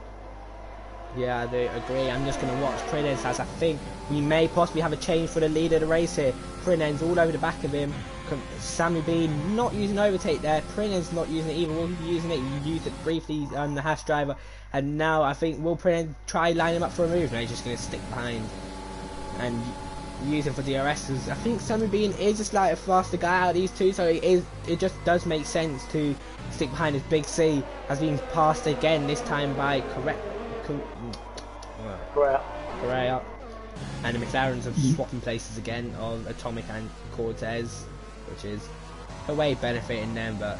A: Yeah, I do agree. I'm just going to watch Prinez as I think we may possibly have a change for the leader of the race here. Prinez all over the back of him. Sammy B not using overtake there. Prinez not using it either. Will he be using it? He used it briefly on the hash driver. And now I think will Prinez try line him up for a move? No, he's just going to stick behind and use him for DRS. I think Sammy Bean is just like a faster guy out of these two, so it just does make sense to stick behind his Big C. Has been passed again, this time by Correa. And the McLarens are swapping places again of Atomic and Cortez, which is a way benefiting them, but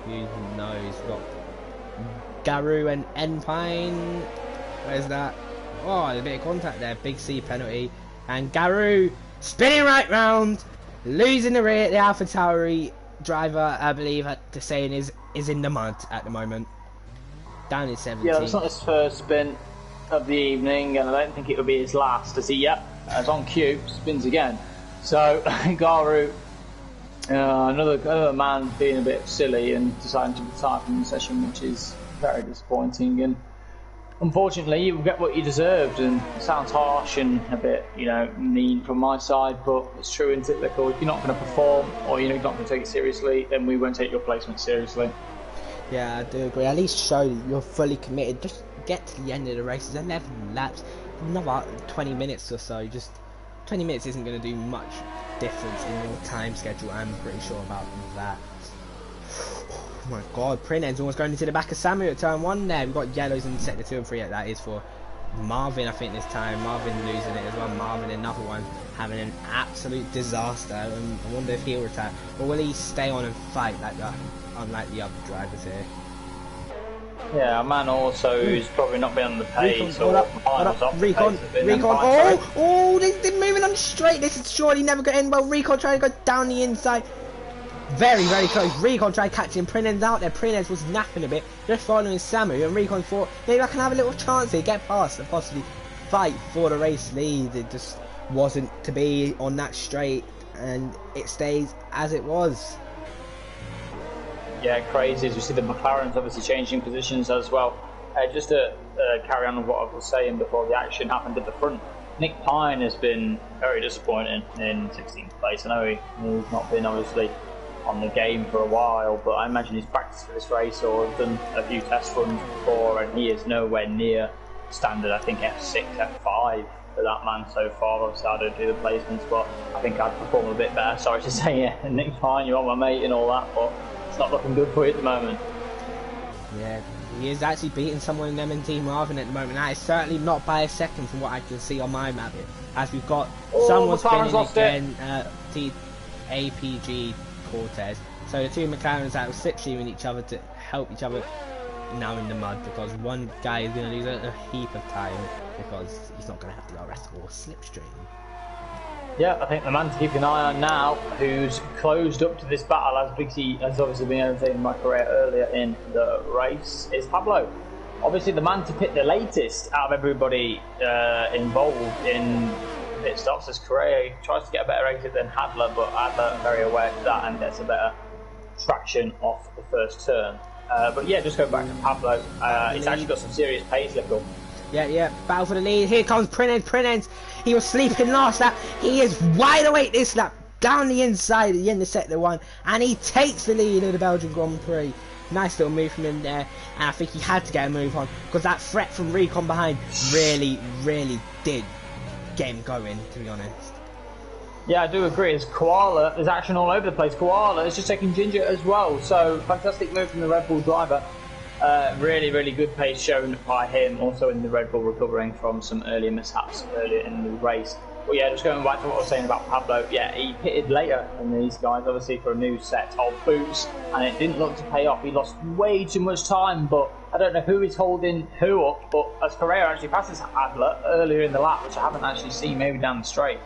A: who knows. We've got Garou and Enpine. Where's that? Oh, a bit of contact there. Big C penalty. And Garou spinning right round, losing the rear. The AlphaTauri driver, I believe, to saying is in the mud at the moment. Down in 17.
B: Yeah, that's not his first spin of the evening, and I don't think it will be his last. As he, as on cue, spins again. So Garou, another man being a bit silly and deciding to retire from the session, which is very disappointing. And unfortunately, you will get what you deserved, and it sounds harsh and a bit, mean from my side, but it's true, isn't it? If you're not going to perform or you're not going to take it seriously, then we won't take your placement seriously.
A: Yeah, I do agree. At least show that you're fully committed. Just get to the end of the race. There's 11 laps, another 20 minutes or so. Just 20 minutes isn't going to do much difference in your time schedule. I'm pretty sure about that. Oh my god, Prinen's almost going into the back of Samu at turn 1 there. We've got yellows in sector 2 and 3. That is for Marvin, I think, this time. Marvin losing it as well. Marvin, another one, having an absolute disaster. And I wonder if he'll retire. Or will he stay on and fight unlike the other drivers here?
B: Yeah, a man also who's probably not been on the pace.
A: Hold up. Recon. Oh, they're moving on straight. This is surely never going to end well. Recon trying to go down the inside. Very, very close. Recon tried catching Prinez out there. Prinez was napping a bit, just following Samu, and Recon thought maybe I can have a little chance here, get past and possibly fight for the race lead. It just wasn't to be on that straight, and it stays as it was.
B: Yeah, crazy. As we see the McLaren's obviously changing positions as well. Just to carry on with what I was saying before the action happened at the front, Nick Pine has been very disappointing in 16th place. I know he's not been obviously on the game for a while, but I imagine he's practiced for this race or done a few test runs before, and he is nowhere near standard. I think F6, F5 for that man so far. Obviously I don't do the placements, but I think I'd perform a bit better. Sorry to say, yeah, Nick Pine, you're my mate and all that, but it's not looking good for you at the moment.
A: Yeah, he is actually beating someone in M&T Marvin at the moment. That is certainly not by a second from what I can see on my map. As we've got someone spinning again, APG Cortez. So the two McLarens that were slipstreaming each other to help each other now in the mud, because one guy is going to lose a heap of time because he's not going to have the RS or slipstream.
B: Yeah, I think the man to keep an eye on now, who's closed up to this battle, as Big C has obviously been entertaining in my career earlier in the race, is Pablo. Obviously the man to pit the latest out of everybody involved in pit stops. As Correa tries to get a better exit than Hadler, but Hadler very aware of that and gets a better traction off the first turn. But yeah, just going back to Pablo, he's actually got some serious pace, Lickle.
A: Yeah, battle for the lead. Here comes Prinens. He was sleeping last lap. He is wide awake this lap. Down the inside, the end of sector 1. And he takes the lead of the Belgian Grand Prix. Nice little move from him there. And I think he had to get a move on, because that threat from Recon behind really did get him going, to be honest.
B: Yeah, I do agree. As Koala, there's action all over the place. Koala is just taking Ginger as well. So, fantastic move from the Red Bull driver. Really good pace shown by him, also in the Red Bull, recovering from some earlier mishaps earlier in the race. But yeah, just going back to what I was saying about Pablo, yeah, he pitted later than these guys, obviously for a new set of boots, and it didn't look to pay off. He lost way too much time, but I don't know who is holding who up, but as Correa actually passes Adler earlier in the lap, which I haven't actually seen, maybe down the straight,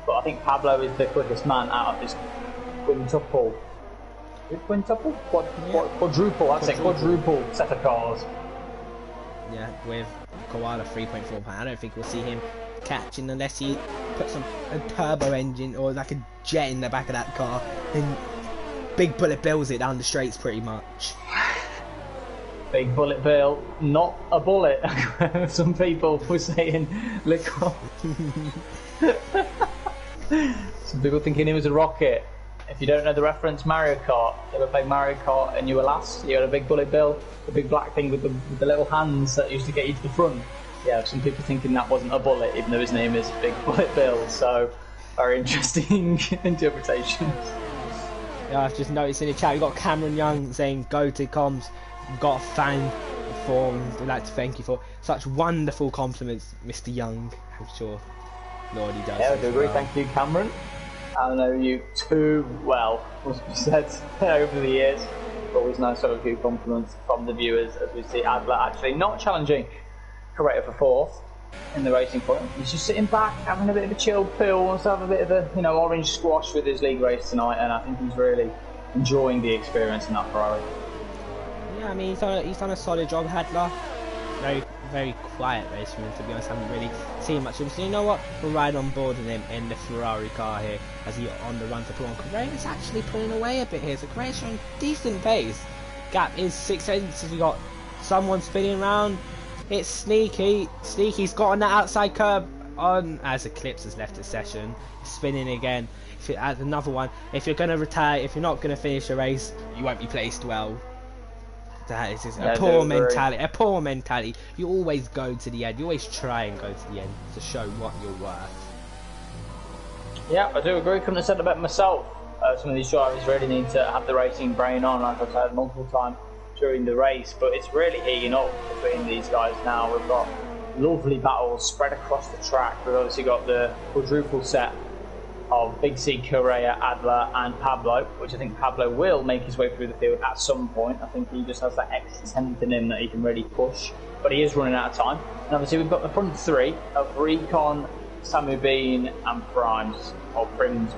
B: but I think Pablo is the quickest man out of this quintuple. Quintuple? Quadruple, that's it, quadruple set of cars.
A: Yeah, with Koala 3.4 pound. I don't think we'll see him catching unless he puts a turbo engine or like a jet in the back of that car and Big Bullet Bills it down the straights pretty much.
B: Big Bullet Bill, not a bullet. Some people were saying liquid. Some people thinking it was a rocket. If you don't know the reference, Mario Kart, you ever played Mario Kart and you were last, you had a big bullet bill, the big black thing with the little hands that used to get you to the front. Yeah, some people thinking that wasn't a bullet, even though his name is Big Bullet Bill, so very interesting interpretations.
A: Yeah, I've just noticed in the chat, we've got Cameron Young saying, go to comms, got a fan form, we'd like to thank you for such wonderful compliments, Mr. Young. I'm sure Lord he does.
B: Yeah, I do agree, thank you Cameron. I know you too well, must be said, over the years. Always nice to have a few compliments from the viewers as we see Adler actually not challenging Correa for fourth in the racing point. He's just sitting back, having a bit of a chill pill, wants to have a bit of a orange squash with his league race tonight, and I think he's really enjoying the experience in that Ferrari.
A: Yeah, I mean he's done a solid job, Adler. Very quiet race for him, to be honest. I haven't really seen much of him. So you know what? We'll ride on board with him in the Ferrari car here as he's on the run to pull on. Correa's actually pulling away a bit here, so Correa's showing decent pace. Gap is 6 seconds. So we got someone spinning around. It's Sneaky. Sneaky's got on that outside curb on as Eclipse has left the session. Spinning again. If it adds another one, if you're going to retire, if you're not going to finish the race, you won't be placed well. That is just a poor mentality. A poor mentality. You always go to the end. You always try and go to the end to show what you're worth.
B: Yeah, I do agree. Couldn't have said it better myself. Some of these drivers really need to have the racing brain on, like I've said multiple times during the race. But it's really heating up between these guys now. We've got lovely battles spread across the track. We've obviously got the quadruple set of Big C, Correa, Adler and Pablo, which I think Pablo will make his way through the field at some point. I think he just has that extra tenth in him that he can really push, but he is running out of time. And obviously we've got the front three of Recon, Samu Bean and Primes, or Prinens,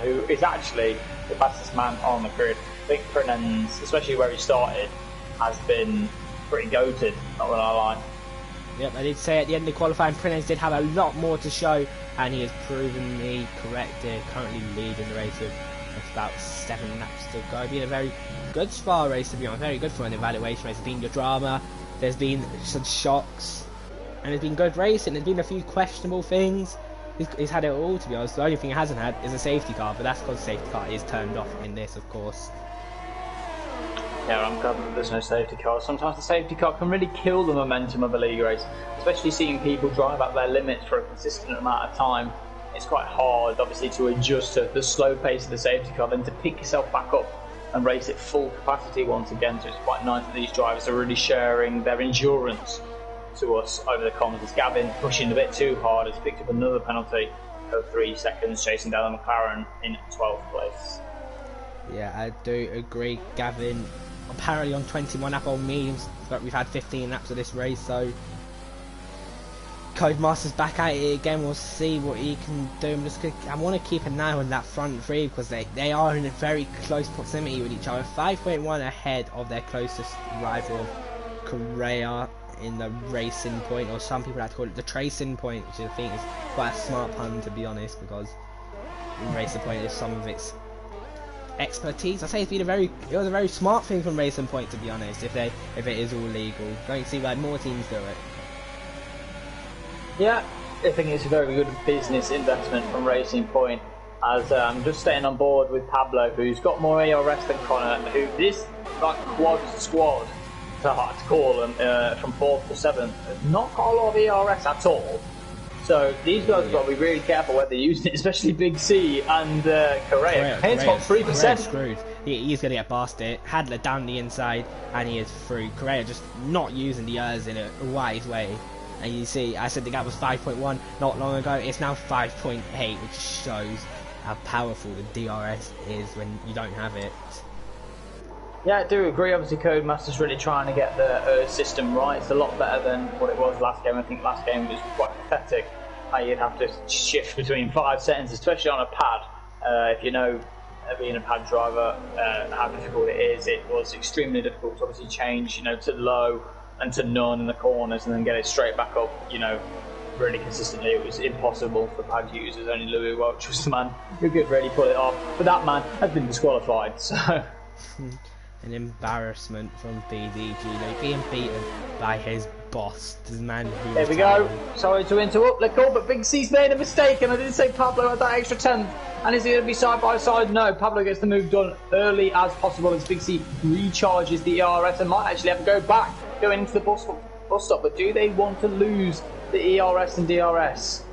B: who is actually the fastest man on the grid. I think Prinens, especially where he started, has been pretty goated, not gonna lie.
A: Yep, I did say at the end of qualifying, Prince did have a lot more to show, and he has proven me correct here. Currently leading the race with about 7 laps to go. Been a very good Spa race, to be honest. Very good for an evaluation race. There's been the drama, there's been some shocks, and there's been good racing. There's been a few questionable things. He's had it all, to be honest. The only thing he hasn't had is a safety car, but that's because the safety car is turned off in this, of course.
B: Yeah, I'm glad that there's no safety car. Sometimes the safety car can really kill the momentum of a league race, especially seeing people drive at their limits for a consistent amount of time. It's quite hard, obviously, to adjust to the slow pace of the safety car, then to pick yourself back up and race at full capacity once again. So it's quite nice that these drivers are really sharing their endurance to us over the comms. As Gavin pushing a bit too hard has picked up another penalty of 3 seconds, chasing down the McLaren in 12th place.
A: Yeah, I do agree. Gavin apparently on 21 Apple memes, but we've had 15 laps of this race, so Codemaster's back at it again. We'll see what he can do. I want to keep an eye on that front three because they are in a very close proximity with each other. 5.1 ahead of their closest rival, Correa, in the racing point, or some people like to call it the tracing point, which I think is quite a smart pun, to be honest, because racing point is some of its expertise. I say it was a very smart thing from Racing Point, to be honest. If it is all legal, going to see why more teams do it.
B: Yeah, I think it's a very good business investment from Racing Point. As I'm just staying on board with Pablo, who's got more ARS than Connor, who this like quad squad, to call them, from 4th to 7th, has not got a lot of ERS at all. So these guys have got to be really careful where they're using it, especially Big C and Correa. Correa's got 3%.
A: Screwed. He's going to get past it. Hadler down the inside, and he is through. Correa just not using the ERS in a wise way. And you see, I said the gap was 5.1 not long ago. It's now 5.8, which shows how powerful the DRS is when you don't have it.
B: Yeah, I do agree. Obviously, Codemaster's really trying to get the system right. It's a lot better than what it was last game. I think last game was quite pathetic. How you'd have to shift between 5 settings, especially on a pad. If you know, being a pad driver, how difficult it is. It was extremely difficult to obviously change, to low and to none in the corners, and then get it straight back up. Really consistently. It was impossible for pad users. Only Louis Welch was the man who could really pull it off. But that man has been disqualified. So.
A: An embarrassment from BDG, being beaten by his boss, the man who.
B: There we go. Sorry to interrupt, Lickle, but Big C's made a mistake, and I didn't say Pablo had that extra 10th. And is it going to be side by side? No, Pablo gets the move done early as possible as Big C recharges the ERS and might actually have to go back, going into the bus stop. But do they want to lose the ERS and DRS?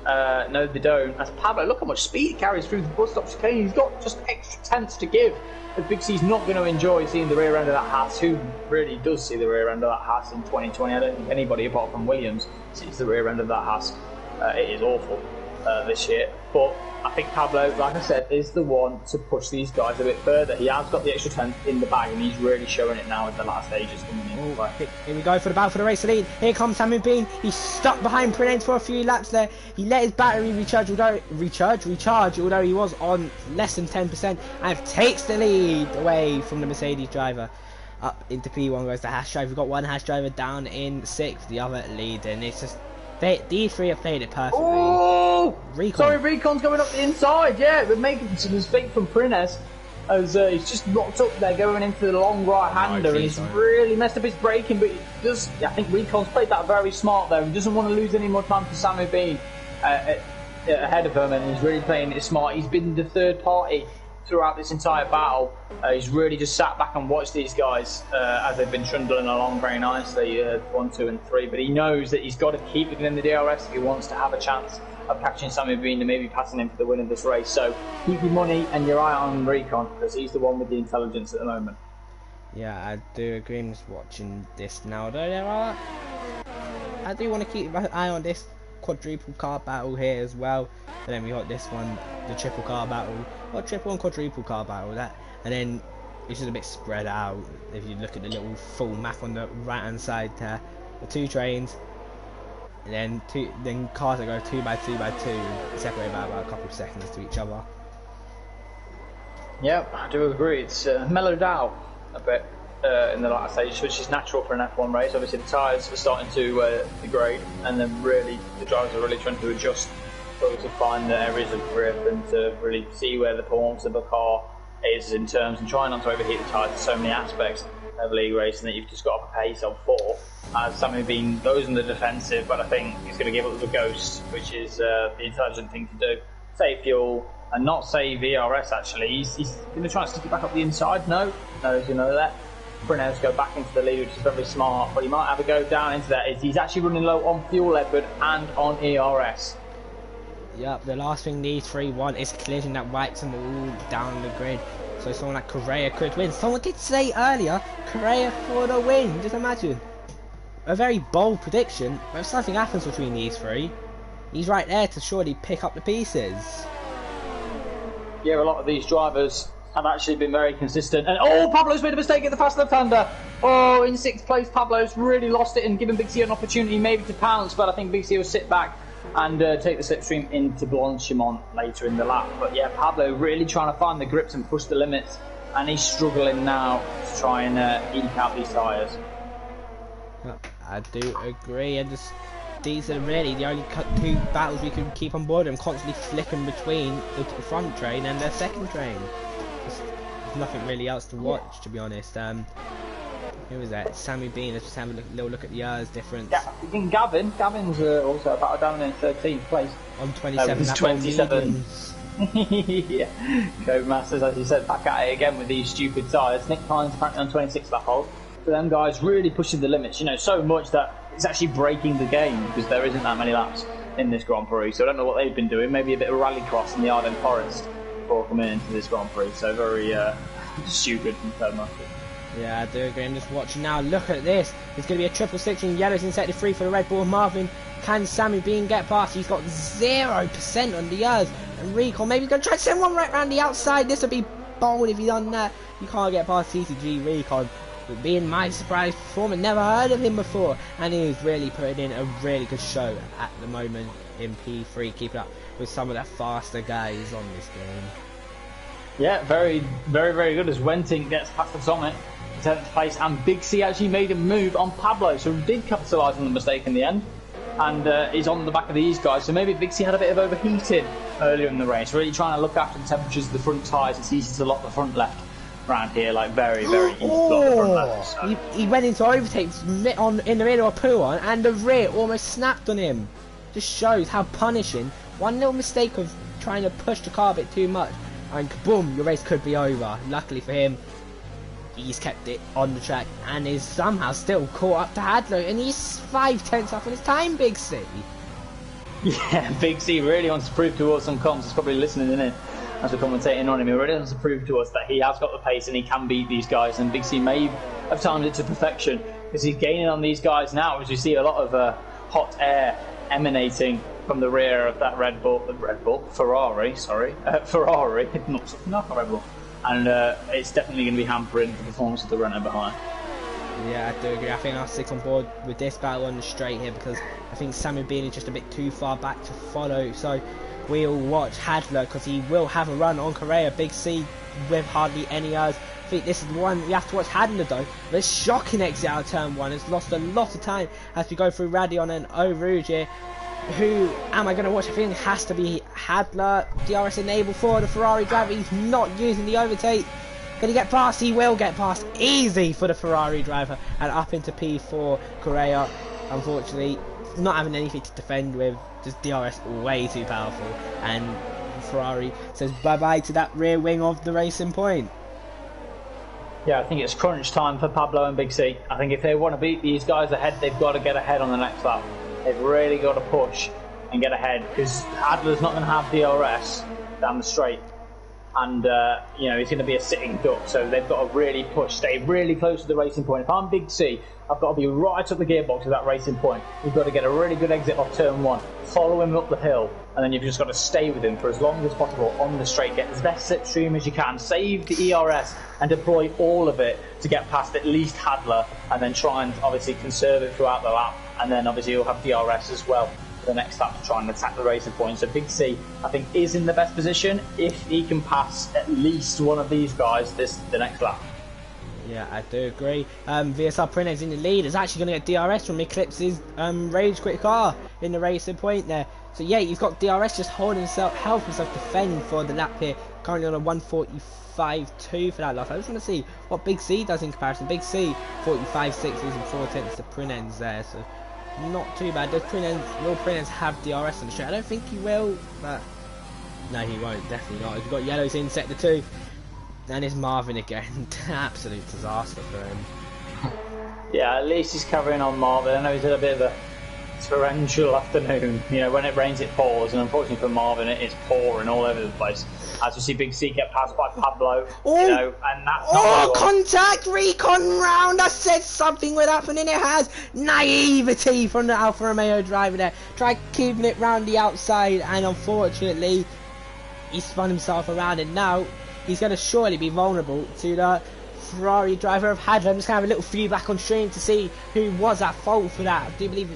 B: No, they don't. As Pablo, look how much speed he carries through the bus stop chicane. He's got just extra tenths to give. But Big C's not going to enjoy seeing the rear end of that Haas. Who really does see the rear end of that Haas in 2020? I don't think anybody apart from Williams sees the rear end of that Haas. It is awful this year. But I think Pablo, like I said, is the one to push these guys a bit further. He has got the extra 10 in the bag, and he's really showing it now as the last stages coming in.
A: Here we go for the battle for the race lead. Here comes Samu Bean. He's stuck behind Prince for a few laps there. He let his battery recharge, although he was on less than 10%, and takes the lead away from the Mercedes driver. Up into P1 goes the Haas driver. We've got one Haas driver down in 6th, the other leading. It's just these three have played it perfectly.
B: Oh!
A: Recon.
B: Sorry, Recon's going up the inside. Yeah, we're making some mistake from Prines as he's just locked up there going into the long right-hander, and he's really messed up his braking, but I think Recon's played that very smart there. He doesn't want to lose any more time for Samu Bean ahead of him, and he's really playing it smart. He's been the third party throughout this entire battle. He's really just sat back and watched these guys as they've been trundling along very nicely, 1, 2 and 3, but he knows that he's got to keep it in the DRS if he wants to have a chance of catching Samu Bean and maybe passing him for the win of this race. So keep your money and your eye on Recon, because he's the one with the intelligence at the moment.
A: Yeah, I do agree. I'm just watching this now, though. I do want to keep my eye on this quadruple car battle here as well. And then we got this one, the triple car battle, or triple and quadruple car battle. And then it's just a bit spread out. If you look at the little full map on the right hand side there, the 2 trains, and then cars that go 2 by 2 by 2, separated by about a couple of seconds to each other.
B: Yep, I do agree. It's mellowed out a bit. in the latter stage, which is natural for an F1 race. Obviously, the tyres are starting to degrade, and then really the drivers are really trying to adjust to find the areas of grip and to really see where the performance of the car is in terms and try not to overheat the tyres. There's so many aspects of league racing that you've just got to prepare yourself for. Sammy Bean goes in the defensive, but I think he's going to give up the ghost, which is the intelligent thing to do. Save fuel and not save ERS actually. He's going to try and stick it back up the inside. No, as you know that. Brunel's go back into the lead, which is very smart, but he might have a go down into that. He's actually running low on fuel, Edward, and on ERS.
A: Yep, the last thing these three want is a collision that wipes them all down the grid. So someone like Correa could win. Someone did say earlier, Correa for the win. Just imagine. A very bold prediction, but if something happens between these three, he's right there to surely pick up the pieces.
B: Yeah, a lot of these drivers have actually been very consistent. And oh, Pablo's made a mistake at the fast left-hander. Oh, in 6th place, Pablo's really lost it and given Big C an opportunity maybe to pounce, but I think Big C will sit back and take the slipstream into Blanchimont later in the lap. But yeah, Pablo really trying to find the grips and push the limits, and he's struggling now to try and eke out these tyres.
A: I do agree, and these are really the only two battles we can keep on board. I'm constantly flipping between the front train and their second train. There's nothing really else to watch, to be honest. Who was that? Sammy Bean. Let's just have a little look at the years difference.
B: Yeah, Gavin's also about down in 13th place.
A: On 27.
B: 27. Yeah. Codemasters, as you said, back at it again with these stupid tyres. Nick Hines apparently on 26 lap hold. For them guys really pushing the limits, you know, so much that it's actually breaking the game because there isn't that many laps in this Grand Prix. So I don't know what they've been doing. Maybe a bit of rallycross in the Ardennes Forest before coming into this Grand Prix. So very stupid from Codemasters. Yeah,
A: I do agree. I'm just watching now. Look at this. There's going to be a triple six in yellows in sector 3 for the Red Bull. Marvin, can Sammy Bean get past? He's got 0% on the years. And Recall, maybe he's going to try to send one right round the outside. This would be bold if he's done that. You can't get past TCG Recon. But being my surprise performance, never heard of him before. And he's really putting in a really good show at the moment in P3. Keep it up with some of the faster guys on this game.
B: Yeah, very, very, very good as Wenting gets past the Summit. 10th place, and Big C actually made a move on Pablo, so he did capitalise on the mistake in the end, and he's on the back of these guys. So maybe Big C had a bit of overheating earlier in the race, really trying to look after the temperatures of the front tyres. It's easy to lock the front left around here, like very, very easy to lock the front left. So.
A: He went into overtakes in the middle of Pouon, and the rear almost snapped on him. Just shows how punishing. One little mistake of trying to push the car a bit too much, and boom, your race could be over. Luckily for him, he's kept it on the track and is somehow still caught up to Hadler, and he's 5/10 off on his time, Big C.
B: Yeah, Big C really wants to prove to us on comms. He's probably listening in as we're commentating on him. He really wants to prove to us that he has got the pace and he can beat these guys, and Big C may have timed it to perfection because he's gaining on these guys now, as you see a lot of hot air emanating from the rear of that Ferrari, not Red Bull. And it's definitely going to be hampering the performance of the runner behind.
A: Yeah, I do agree. I think I'll stick on board with this battle on the straight here because I think Sammy Bean is just a bit too far back to follow. So we'll watch Hadler because he will have a run on Correa. Big C with hardly any errors. I think this is the one we have to watch Hadler though. The shocking exit out of turn 1 has lost a lot of time as we go through Radion and Eau Rouge here. Who am I going to watch? I think it has to be Hadler. DRS enabled for the Ferrari driver. He's not using the overtake. Can he get past? He will get past. Easy for the Ferrari driver. And up into P4. Correa, unfortunately, not having anything to defend with. Just DRS way too powerful. And Ferrari says bye-bye to that rear wing of the Racing Point.
B: Yeah, I think it's crunch time for Pablo and Big C. I think if they want to beat these guys ahead, they've got to get ahead on the next lap. They've really got to push and get ahead because Adler's not going to have DRS down the straight, and you know, he's going to be a sitting duck. So they've got to really push, stay really close to the Racing Point. If I'm Big C, I've got to be right up the gearbox of that Racing Point. You've got to get a really good exit off turn 1, follow him up the hill, and then you've just got to stay with him for as long as possible on the straight. Get as best slipstream as you can, save the ERS, and deploy all of it to get past at least Hadler, and then try and obviously conserve it throughout the lap. And then obviously you'll have DRS as well for the next lap to try and attack the Racing Point. So Big C, I think, is in the best position if he can pass at least one of these guys the next lap.
A: Yeah, I do agree. VSR Prinez in the lead is actually going to get DRS from Eclipse's Rage Quit car in the racing point there. So yeah, he's got DRS just holding himself, help himself defend for the lap here. Currently on a 145.2 for that lap. I just want to see what Big C does in comparison. Big C 45.6 losing 4/10 to Prinez there. So not too bad. Will Prinez have DRS on the straight? I don't think he will, but no, he won't. Definitely not. He's got yellows in sector 2. And it's Marvin again. Absolute disaster for him.
B: Yeah, at least he's covering on Marvin. I know he's had a bit of a torrential afternoon. You know, when it rains, it pours, and unfortunately for Marvin, it is pouring all over the place. As we see, Big C get passed by Pablo.
A: Oh,
B: you know, and that's not
A: contact! Recon round! I said something would happen, and it has. Naivety from the Alfa Romeo driver there. Tried keeping it round the outside, and unfortunately, he spun himself around, and now he's going to surely be vulnerable to the Ferrari driver of Hadler. I'm just going to have a little feedback on stream to see who was at fault for that. I do believe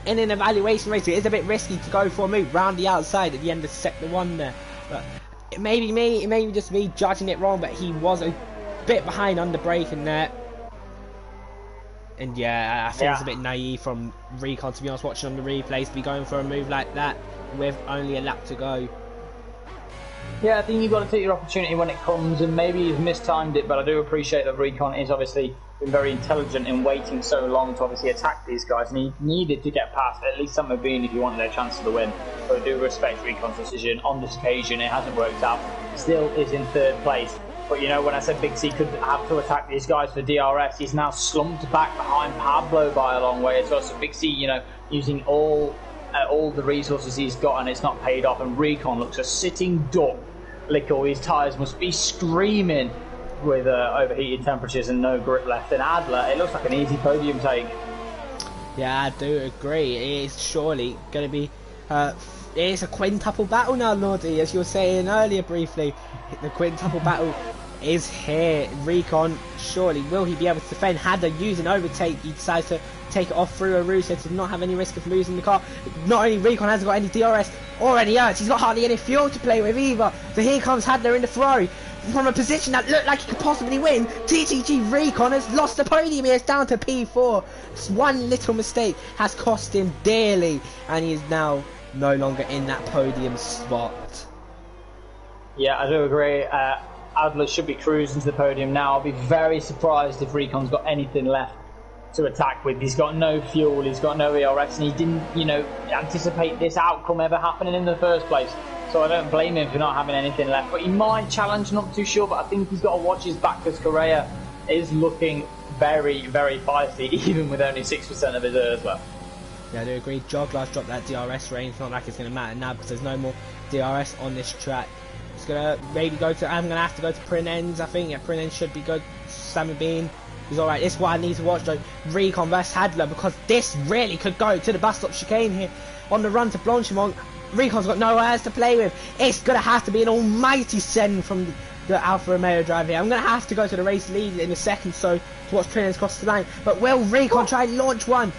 A: in an evaluation race it is a bit risky to go for a move round the outside at the end of sector 1 there. But it may be me, it may be just me judging it wrong, but he was a bit behind on the braking there. And yeah, I think it's a bit naive from Recon, to be honest, watching on the replays, to be going for a move like that with only a lap to go.
B: Yeah, I think you've got to take your opportunity when it comes, and maybe you've mistimed it, but I do appreciate that Recon is obviously been very intelligent in waiting so long to obviously attack these guys, and he needed to get past at least some of being if he wanted their chance of the win. So I do respect Recon's decision. On this occasion, it hasn't worked out. Still is in 3rd place. But you know, when I said Big C could have to attack these guys for DRS, he's now slumped back behind Pablo by a long way as well. So Big C, you know, using all the resources he's got, and it's not paid off. And Recon looks a sitting duck. Lickle, his tyres must be screaming with overheated temperatures and no grip left. And Adler, it looks like an easy podium take.
A: Yeah, I do agree. It is surely going to be it's a quintuple battle now, Lordy, as you were saying earlier briefly. The quintuple battle is here. Recon, surely will he be able to defend? Hadler using overtake, he decides to take it off through a roof so to not have any risk of losing the car. Not only Recon hasn't got any DRS or any urge, he's got hardly any fuel to play with either. So here comes Hadler in the Ferrari from a position that looked like he could possibly win. TTG Recon has lost the podium here. It's down to P4. Just one little mistake has cost him dearly, and he is now no longer in that podium spot.
B: Yeah, I do agree. Adler should be cruising to the podium now. I'll be very surprised if Recon's got anything left to attack with. He's got no fuel, he's got no ERS, and he didn't, you know, anticipate this outcome ever happening in the first place. So I don't blame him for not having anything left. But he might challenge, not too sure, but I think he's got to watch his back because Correa is looking very, very feisty, even with only 6% of his ERS left.
A: Yeah, I do agree. Joglar's dropped that DRS range. Not like it's going to matter now because there's no more DRS on this track. It's going to maybe go to, I'm going to have to go to Prinens, I think. Yeah, Prinens should be good. Sammy Bean, he's alright. This is what I need to watch though. Recon vs Hadler, because this really could go to the bus stop chicane here. On the run to Blanchimont, Recon's got no airs to play with. It's going to have to be an almighty send from the Alfa Romeo driver here. I'm going to have to go to the race lead in a second so to watch Prinens cross the line. But will Recon try and launch one?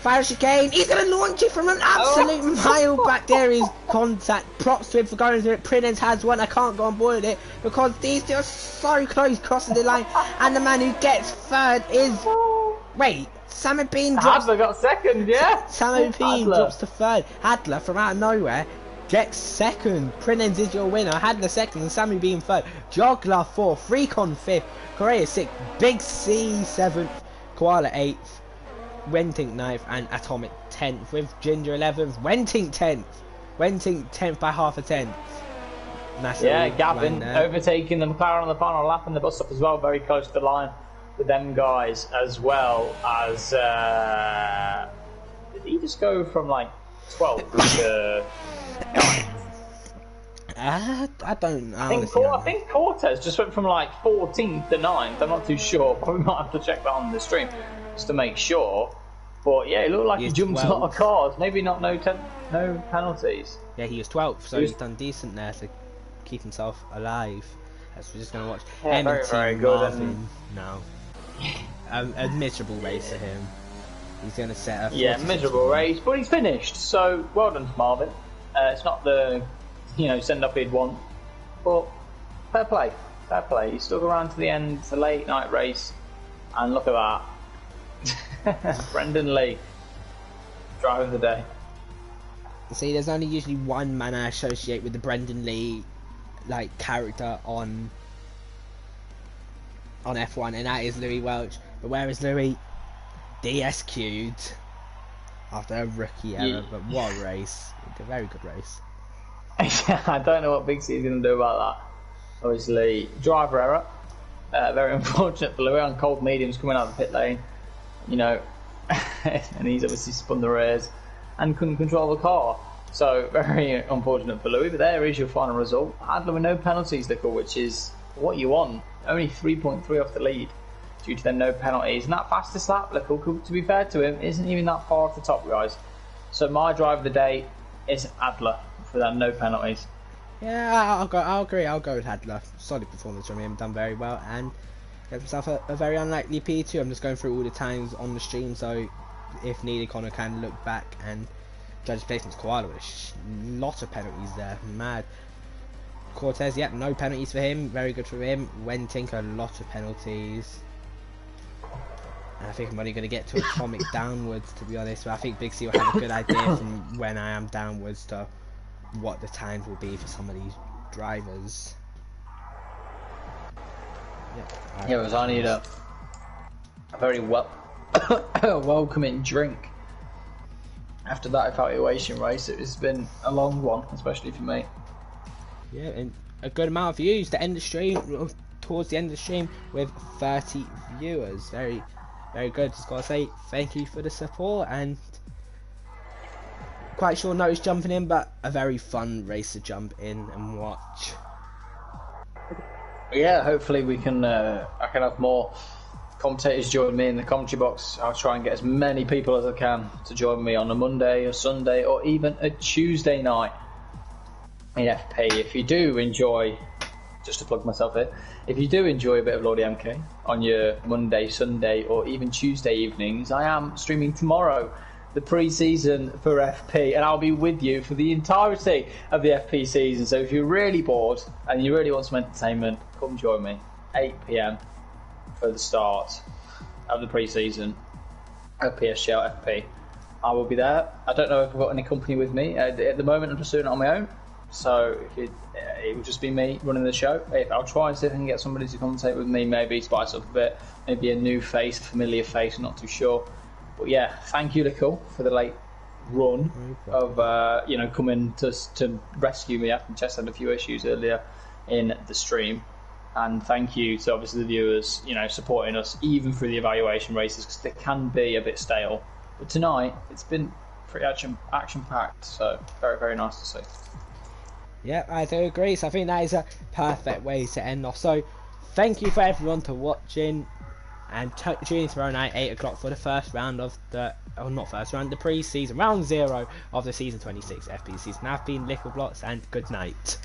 A: Fire chicane, he's going to launch it from an absolute mile back there. His contact, props to him for going through it. Prinens has one, I can't go on board with it because these two are so close crossing the line. And the man who gets third is... Wait, Sammy Bean drops...
B: Hadler got second, yeah?
A: Sammy Bean drops to third. Hadler from out of nowhere gets second. Prinens is your winner. Hadler second and Sammy Bean third. Joglar fourth, Recon fifth, Correa sixth, Big C seventh, Koala eighth, Wentink 9th and Atomic 10th with Ginger 11th, Wentink 10th. Wentink 10th by half a tenth. Massive.
B: Yeah, Gavin overtaking the McLaren on the final lap and the bus stop as well, very close to the line with them guys, as well as did he just go from like 12th to 9th?
A: I don't know.
B: I think Cortez just went from like 14th to 9th. I'm not too sure. Probably might have to check that on the stream just to make sure. But yeah, it looked like he jumped 12th. A lot of cars. Maybe not no penalties.
A: Yeah, he was 12th, so he's done decent there to keep himself alive. As we're just going to watch.
B: Yeah, very good.
A: Marvin, no. A miserable race for him. He's going to set a...
B: Yeah, miserable race, but he's finished. So well done to Marvin. It's not the send up he'd want, but fair play. fair play. He stuck around to the end. It's a late night race, and look at that. Brendan Lee, driver of the day.
A: See, there's only usually one man I associate with the Brendan Lee like character on F1, and that is Louis Welch. But where is Louis? DSQ'd after a rookie error, but what a race. A very good race.
B: I don't know what Big C is going to do about that. Obviously, driver error. Very unfortunate for Louis on cold mediums coming out of the pit lane. You know, and he's obviously spun the rears and couldn't control the car. So, very unfortunate for Louis, but there is your final result. Adler with no penalties, Lickle, which is what you want. Only 3.3 off the lead due to them no penalties. And that fastest lap, Lickle, to be fair to him, isn't even that far off the top, guys. So, my drive of the day is Adler for that no penalties.
A: Yeah, I'll agree. I'll go with Adler. Solid performance from him, done very well, and gets himself a very unlikely P2. I'm just going through all the times on the stream, so if needed, Connor can look back and judge placements. Koala with a lot of penalties there, mad. Cortez, yep, no penalties for him, very good for him. Wentink, a lot of penalties. And I think I'm only going to get to Atomic downwards, to be honest, but I think Big C will have a good idea from when I am downwards to what the times will be for some of these drivers. Yep,
B: yeah, because I need a very welcoming drink after that evaluation race. It's been a long one, especially for me.
A: Yeah, and a good amount of views to end the stream, towards the end of the stream, with 30 viewers. Very, very good. Just gotta say thank you for the support, and quite short notice jumping in, but a very fun race to jump in and watch.
B: Yeah, hopefully we can. I can have more commentators join me in the commentary box. I'll try and get as many people as I can to join me on a Monday, a Sunday, or even a Tuesday night in FP. If you do enjoy, just to plug myself in, if you do enjoy a bit of Lordy MK on your Monday, Sunday, or even Tuesday evenings, I am streaming tomorrow the pre-season for FP, and I'll be with you for the entirety of the FP season. So if you're really bored and you really want some entertainment, come join me 8 PM for the start of the pre-season of PSGL FP. I will be there. I don't know if I've got any company with me at the moment. I'm just doing it on my own, so it will just be me running the show. I'll try and see if I can get somebody to commentate with me, maybe spice up a bit, maybe a new face, familiar face, I'm not too sure. But yeah, thank you, Lickle, for the late run of coming to rescue me after Chess had a few issues earlier in the stream. And thank you to obviously the viewers, supporting us even through the evaluation races, because they can be a bit stale. But tonight it's been pretty action packed, so very, very nice to see.
A: Yeah, I do agree. So I think that is a perfect way to end off. So thank you for everyone for watching. And tune in tomorrow night, 8 o'clock, for the first round of the the pre-season, round 0 of the season 26 FP season. I've been Lickle Blocks, and good night.